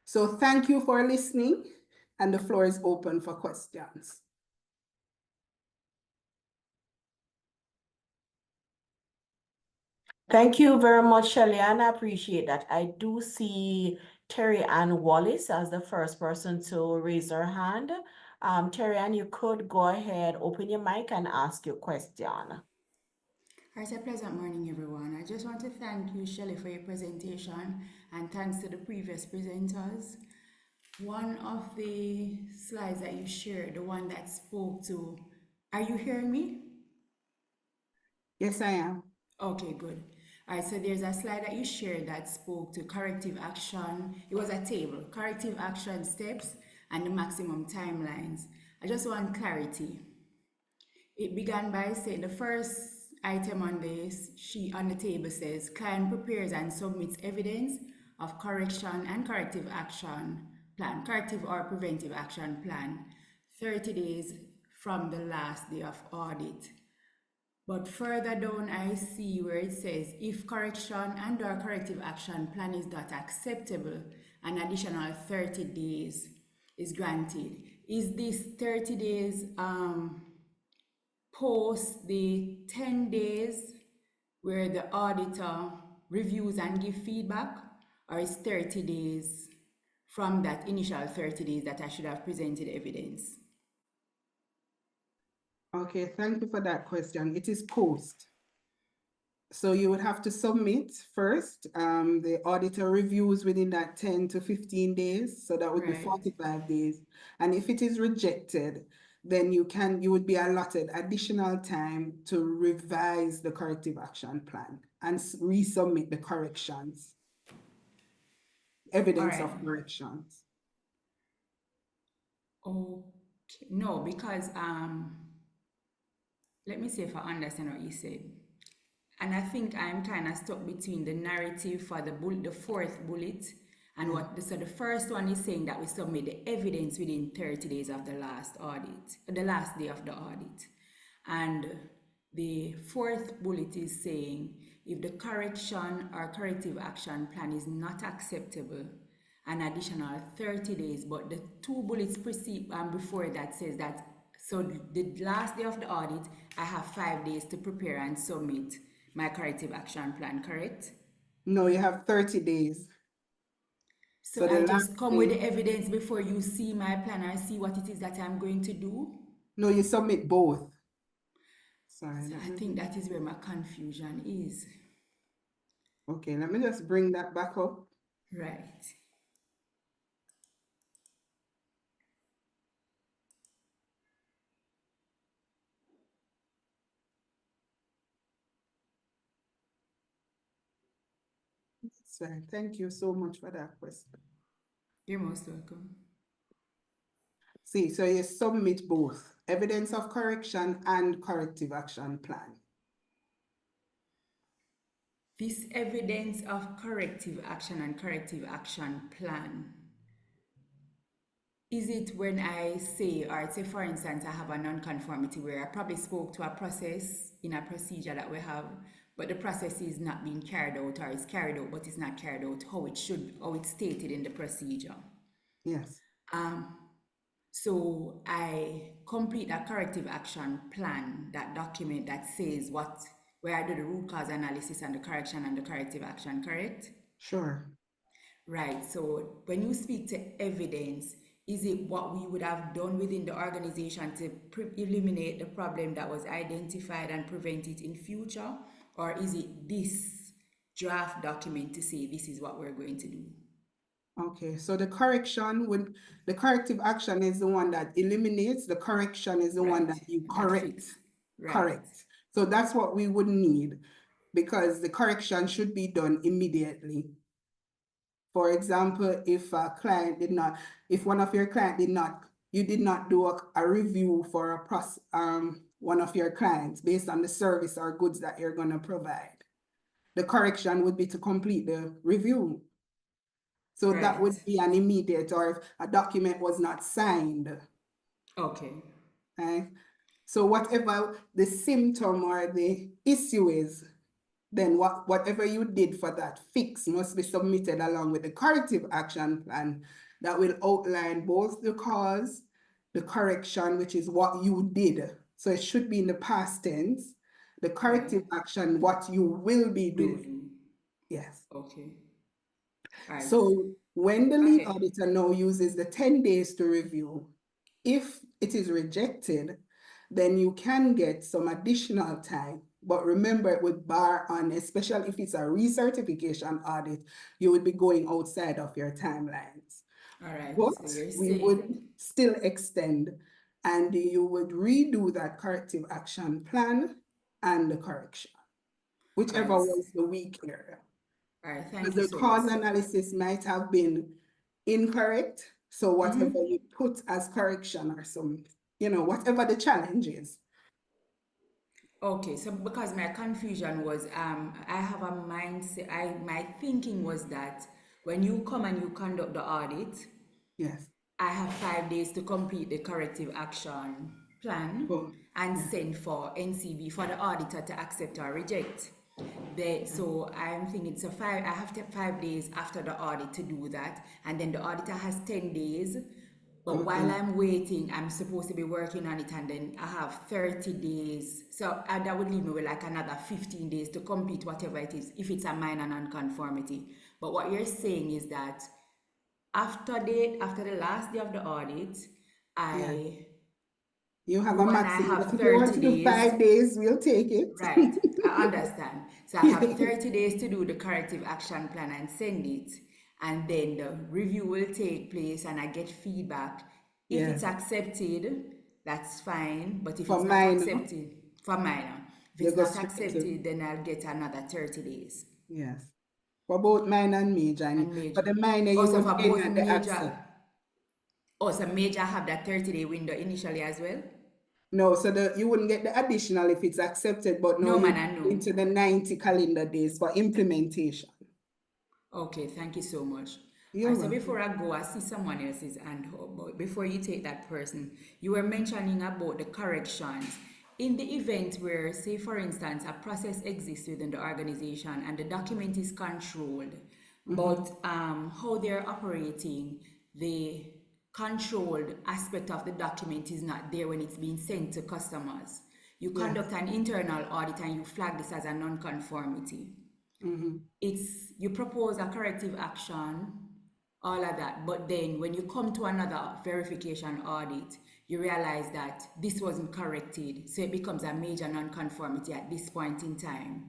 H: So thank you for listening, and the floor is open for questions.
B: Thank you very much, Shelley, and I appreciate that. I do see Terry Ann Wallace as the first person to raise her hand. Terry Ann, you could go ahead, open your mic and ask your question.
F: It's a pleasant morning, everyone. I just want to thank you, Shelley, for your presentation, and thanks to the previous presenters. One of the slides that you shared, the one that spoke to, are you hearing me?
H: Yes, I am.
F: Okay, good. All right, so there's a slide that you shared that spoke to corrective action. It was a table, corrective action steps and the maximum timelines. I just want clarity. It began by saying the first item on this sheet on the table says client prepares and submits evidence of correction and corrective action plan, corrective or preventive action plan, 30 days from the last day of audit. But further down, I see where it says if correction and or corrective action plan is not acceptable, an additional 30 days is granted. Is this 30 days post the 10 days where the auditor reviews and give feedback, or is 30 days from that initial 30 days that I should have presented evidence?
H: Okay, thank you for that question. It is post. So you would have to submit first. The auditor reviews within that 10 to 15 days. So that would be
F: Right.
H: 45 days. And if it is rejected, then you would be allotted additional time to revise the corrective action plan and resubmit the corrections, evidence of
F: Alright.
H: corrections.
F: Okay, no, because let me see if I understand what you said. And I think I'm kind of stuck between the narrative for the fourth bullet and so the first one is saying that we submit the evidence within 30 days of the last day of the audit. And the fourth bullet is saying if the correction or corrective action plan is not acceptable, an additional 30 days. But the two bullets before that says that, so the last day of the audit, I have 5 days to prepare and submit my corrective action plan, correct?
H: No, you have 30 days.
F: So
H: the
F: I
H: last
F: just come with
H: day-
F: the evidence before you see my plan or see what it is that I'm going to do?
H: No, you submit both. Sorry.
F: So I think that is where my confusion is.
H: Okay, let me just bring that back up.
F: Right.
H: Sorry, thank you so much for that question.
F: You're most welcome.
H: See, so you submit both evidence of correction and corrective action plan.
F: This evidence of corrective action and corrective action plan, is it when I say, or say for instance, I have a non-conformity where I probably spoke to a process in a procedure that we have, but the process is not being carried out, or it's carried out, but it's not carried out how it's stated in the procedure.
H: Yes.
F: So I complete a corrective action plan, that document that says where I do the root cause analysis and the correction and the corrective action, correct?
H: Sure.
F: Right. So when you speak to evidence, is it what we would have done within the organization to eliminate the problem that was identified and prevent it in future? Or is it this draft document to say this is what we're going to do?
H: Okay, so the corrective action is the one that eliminates, the correction is the one that you correct.
F: Right.
H: Correct. So that's what we would need, because the correction should be done immediately. For example, if one of your client you did not do a review for one of your clients based on the service or goods that you're going to provide, the correction would be to complete the review. So that would be an immediate, or if a document was not signed.
F: Okay.
H: Right? So whatever the symptom or the issue is, then whatever you did for that fix must be submitted along with the corrective action plan that will outline both the cause, the correction, which is what you did. So it should be in the past tense. The corrective action, what you will be doing. Yes.
F: Okay. Right.
H: So when the lead auditor now uses the 10 days to review, if it is rejected, then you can get some additional time. But remember, it would bar on, especially if it's a recertification audit, you would be going outside of your timelines.
F: All right.
H: But
F: So
H: we would still extend, and you would redo that corrective action plan and the correction, whichever was the weak area.
F: All right, thank you
H: The
F: so
H: cause
F: much.
H: analysis might have been incorrect, So whatever you put as correction or some, whatever the challenge is.
F: Okay, so because my confusion was, I have a mindset, my thinking was that when you come and you conduct the audit,
H: Yes.
F: I have 5 days to complete the corrective action plan
H: Cool.
F: and
H: Yeah.
F: send for NCB for the auditor to accept or reject. So I'm thinking, so I have 5 days after the audit to do that, and then the auditor has 10 days. But while I'm waiting, I'm supposed to be working on it, and then I have 30 days. So that would leave me with like another 15 days to complete whatever it is, if it's a minor non-conformity. But what you're saying is that after the last day of the audit,
H: You have a
F: go and I
H: maximum,
F: have
H: but if you want
F: 30
H: to do
F: days.
H: 5 days, we'll take it.
F: Right, I understand. So I have 30 days to do the corrective action plan and send it. And then the review will take place and I get feedback. If it's
H: Yes.
F: accepted, that's fine. But if
H: For
F: it's not
H: minor,
F: accepted, for minor, if
H: you
F: it's
H: go
F: not
H: straight to,
F: accepted, then I'll get another 30 days.
H: yes. For both minor and major.
F: And major.
H: For the minor, you
F: Also
H: would
F: for
H: end
F: both
H: at the
F: major.
H: accept.
F: Also major have that 30-day window initially as well?
H: No, so you wouldn't get the additional if it's accepted, but no,
F: No,
H: you
F: man, I know.
H: into the 90 calendar days for implementation.
F: Okay, thank you so much.
H: You're
F: So
H: welcome.
F: before I go, I see someone else's hand up, but before you take that person, you were mentioning about the corrections. In the event where, say for instance, a process exists within the organization and the document is controlled, but how they're operating, the controlled aspect of the document is not there when it's being sent to customers. You conduct an internal audit and you flag this as a non-conformity. You propose a corrective action, all of that, but then when you come to another verification audit, you realize that this wasn't corrected, so it becomes a major non-conformity at this point in time.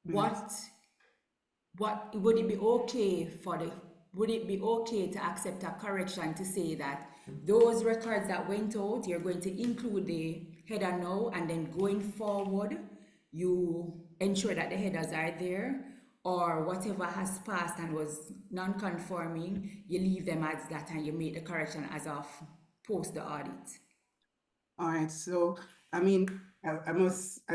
F: What would it be okay would it be okay to accept a correction to say that those records that went out, you're going to include the header now, and then going forward, you ensure that the headers are there, or whatever has passed and was non-conforming, you leave them as that and you make the correction as of post the audit?
H: All right, so I mean, I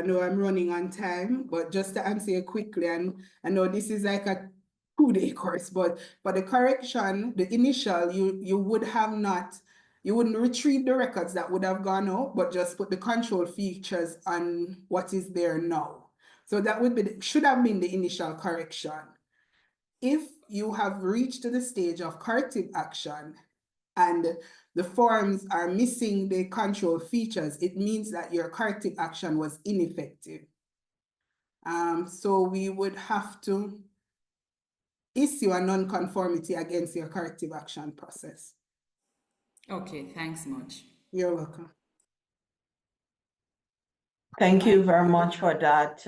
H: know I'm running on time, but just to answer you quickly, and I know this is like a 2-day course, but for the correction, the initial, you wouldn't retrieve the records that would have gone out, but just put the control features on what is there now. So that should have been the initial correction. If you have reached to the stage of corrective action and the forms are missing the control features, it means that your corrective action was ineffective. So we would have to issue a non-conformity against your corrective action process.
F: Okay, thanks much.
H: You're welcome.
B: Thank you very much for that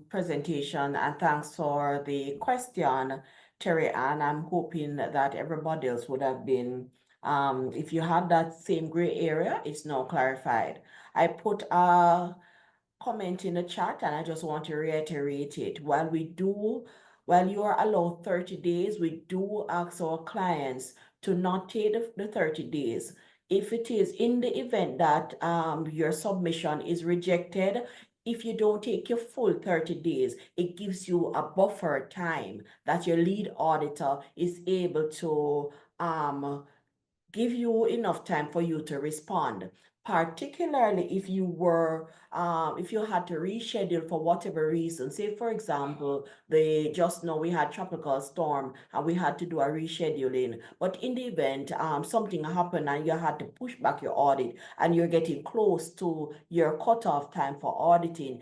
B: presentation, and thanks for the question, Terry Ann. I'm hoping that everybody else would have been, if you had that same gray area, it's now clarified. I put a comment in the chat and I just want to reiterate it. While you are allowed 30 days, we do ask our clients to not take the 30 days. If it is in the event that your submission is rejected, if you don't take your full 30 days, it gives you a buffer time that your lead auditor is able to give you enough time for you to respond, particularly if you had to reschedule for whatever reason. Say, for example, just now we had tropical storm and we had to do a rescheduling, but in the event something happened and you had to push back your audit and you're getting close to your cutoff time for auditing,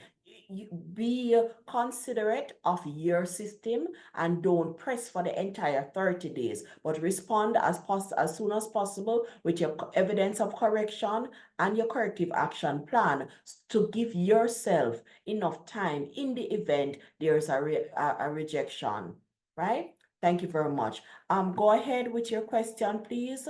B: be considerate of your system and don't press for the entire 30 days, but respond as soon as possible with your evidence of correction and your corrective action plan to give yourself enough time in the event there's a rejection, right? Thank you very much. Go ahead with your question, please.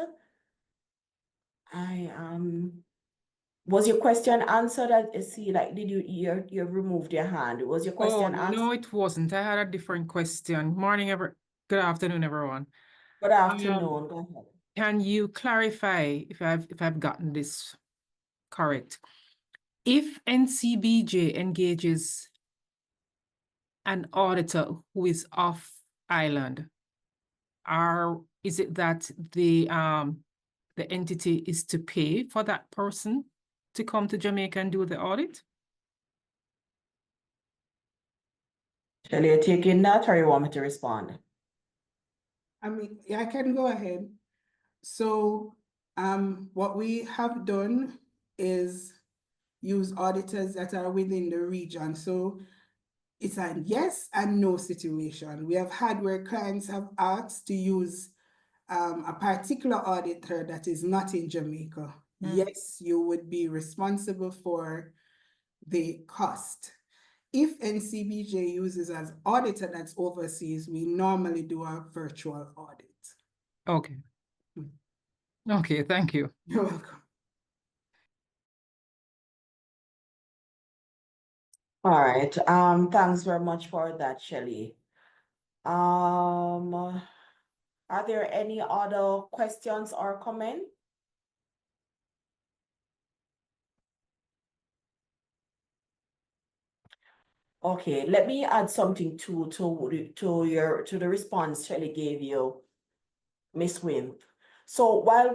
B: Was your question answered? I see, like, did you removed your hand? Was your question answered?
I: No, it wasn't. I had a different question. Good afternoon, everyone.
B: Good afternoon. Go ahead.
I: Can you clarify if I've gotten this correct? If NCBJ engages an auditor who is off island, is it that the entity is to pay for that person to come to Jamaica and do the audit?
B: Shall you take in that, or you want me to respond?
H: I mean, yeah, I can go ahead. So, what we have done is use auditors that are within the region. So it's a yes and no situation. We have had where clients have asked to use a particular auditor that is not in Jamaica. Yes, you would be responsible for the cost. If NCBJ uses an auditor that's overseas, we normally do a virtual audit.
I: Okay. Okay, thank you.
H: You're welcome.
B: All right. Thanks very much for that, Shelley. Are there any other questions or comments? Okay, let me add something to the response Shelley gave you, Miss Wimp. So while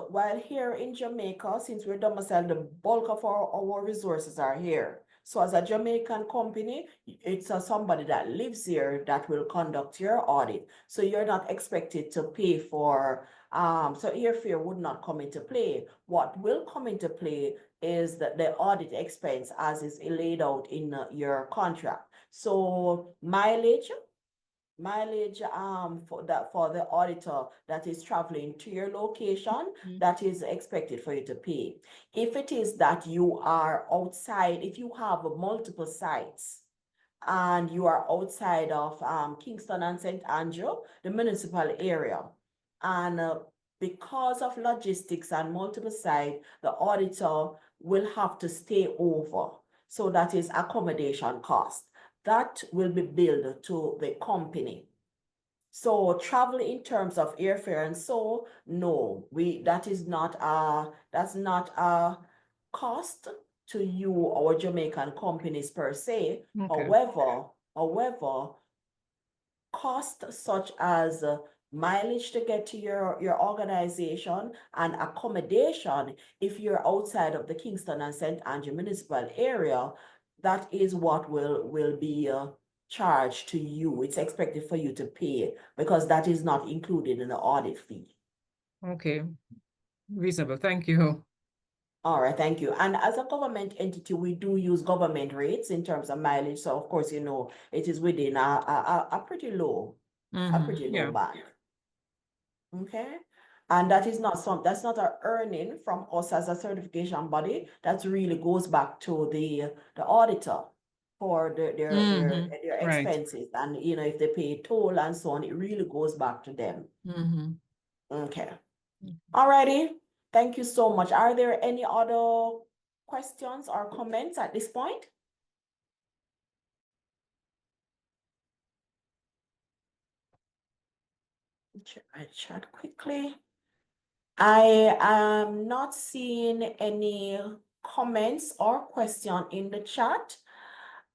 B: while here in Jamaica, since we're domiciled, the bulk of our resources are here. So as a Jamaican company, it's somebody that lives here that will conduct your audit. So you're not expected to pay for, so airfare would not come into play. What will come into play is that the audit expense as is laid out in your contract. So mileage for the auditor that is traveling to your location, that is expected for you to pay. If it is that you are outside, if you have multiple sites and you are outside of Kingston and St. Andrew, the municipal area, and because of logistics and multiple sites, the auditor will have to stay over. So that is accommodation cost. That will be billed to the company. So travel in terms of airfare and so, no, that's not a cost to you or Jamaican companies per se.
I: Okay.
B: However, costs such as mileage to get to your organization and accommodation, if you're outside of the Kingston and St. Andrew municipal area, that is what will be charged to you. It's expected for you to pay because that is not included in the audit fee.
I: Okay. Reasonable. Thank you.
B: All right, thank you. And as a government entity, we do use government rates in terms of mileage. So of course, it is within a pretty low,
I: Yeah.
B: band. Okay. And that is not that's not our earning from us as a certification body. That really goes back to the auditor for their
I: Right.
B: expenses. And if they pay toll and so on, it really goes back to them. Okay. Alrighty. Thank you so much. Are there any other questions or comments at this point? I chat quickly. I am not seeing any comments or question in the chat.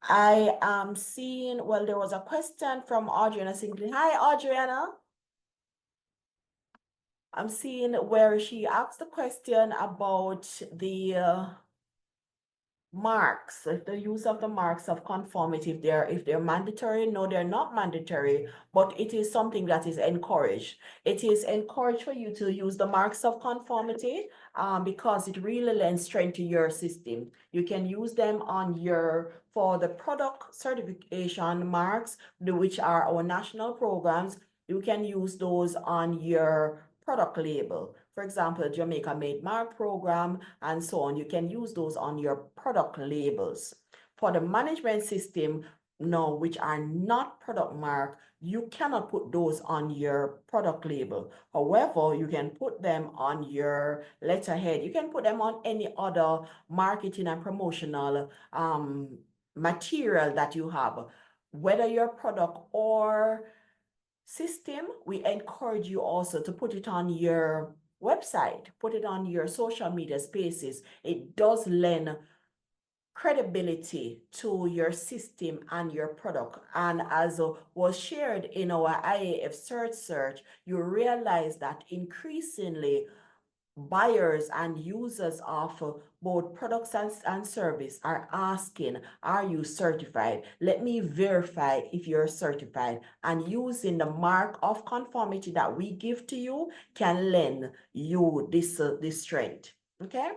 B: I am seeing, well, there was a question from Adriana Singley. Hi, Adriana. I'm seeing where she asked the question about the marks, the use of the marks of conformity, if they're mandatory. No, they're not mandatory, but it is something that is encouraged. It is encouraged for you to use the marks of conformity because it really lends strength to your system. You can use them for the product certification marks, which are our national programs. You can use those on your product label. For example, Jamaica Made Mark program and so on. You can use those on your product labels. For the management system, no, which are not product mark, you cannot put those on your product label. However, you can put them on your letterhead. You can put them on any other marketing and promotional material that you have, whether your product or system, we encourage you also to put it on your website, put it on your social media spaces. It does lend credibility to your system and your product. And as was shared in our IAF search, you realize that increasingly buyers and users of both products and service are asking, are you certified? Let me verify if you're certified. And using the mark of conformity that we give to you can lend you this strength. Okay.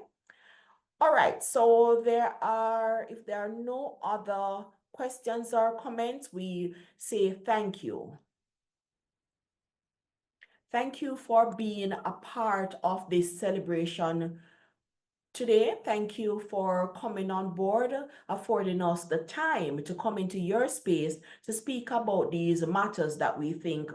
B: All right. So if there are no other questions or comments, we say thank you. Thank you for being a part of this celebration today. Thank you for coming on board, affording us the time to come into your space to speak about these matters that we think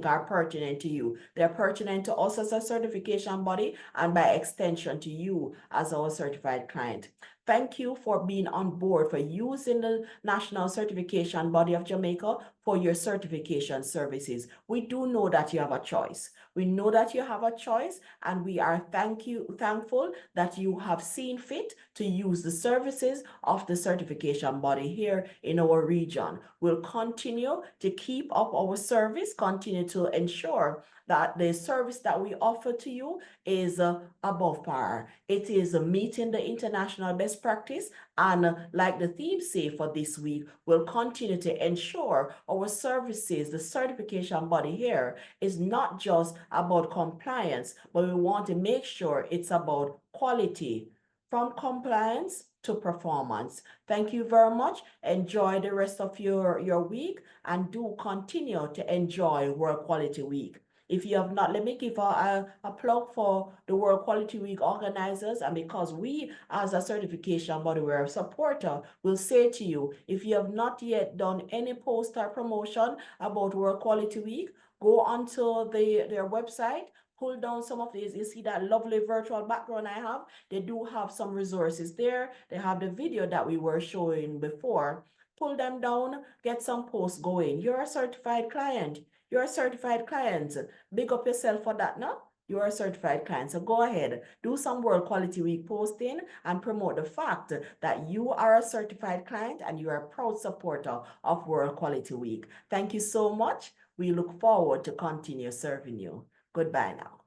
B: are pertinent to you. They're pertinent to us as a certification body and by extension to you as our certified client. Thank you for being on board, for using the National Certification Body of Jamaica for your certification services. We do know that you have a choice. We know that you have a choice, and we are thankful that you have seen fit to use the services of the certification body here in our region. We'll continue to keep up our service, continue to ensure that the service that we offer to you is above par. It is meeting the international best practice, and like the theme say for this week, we'll continue to ensure our services, the certification body here, is not just about compliance, but we want to make sure it's about quality, from compliance to performance. Thank you very much. Enjoy the rest of your week, and do continue to enjoy World Quality Week. If you have not, let me give a plug for the World Quality Week organizers. And because we, as a certification body, we're a supporter, will say to you, if you have not yet done any post or promotion about World Quality Week, go onto their website, pull down some of these. You see that lovely virtual background I have? They do have some resources there. They have the video that we were showing before. Pull them down, get some posts going. You're a certified client. You're a certified client. Big up yourself for that, no? You're a certified client. So go ahead, do some World Quality Week posting and promote the fact that you are a certified client and you are a proud supporter of World Quality Week. Thank you so much. We look forward to continue serving you. Goodbye now.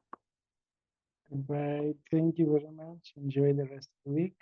A: Goodbye. Thank you very much. Enjoy the rest of the week.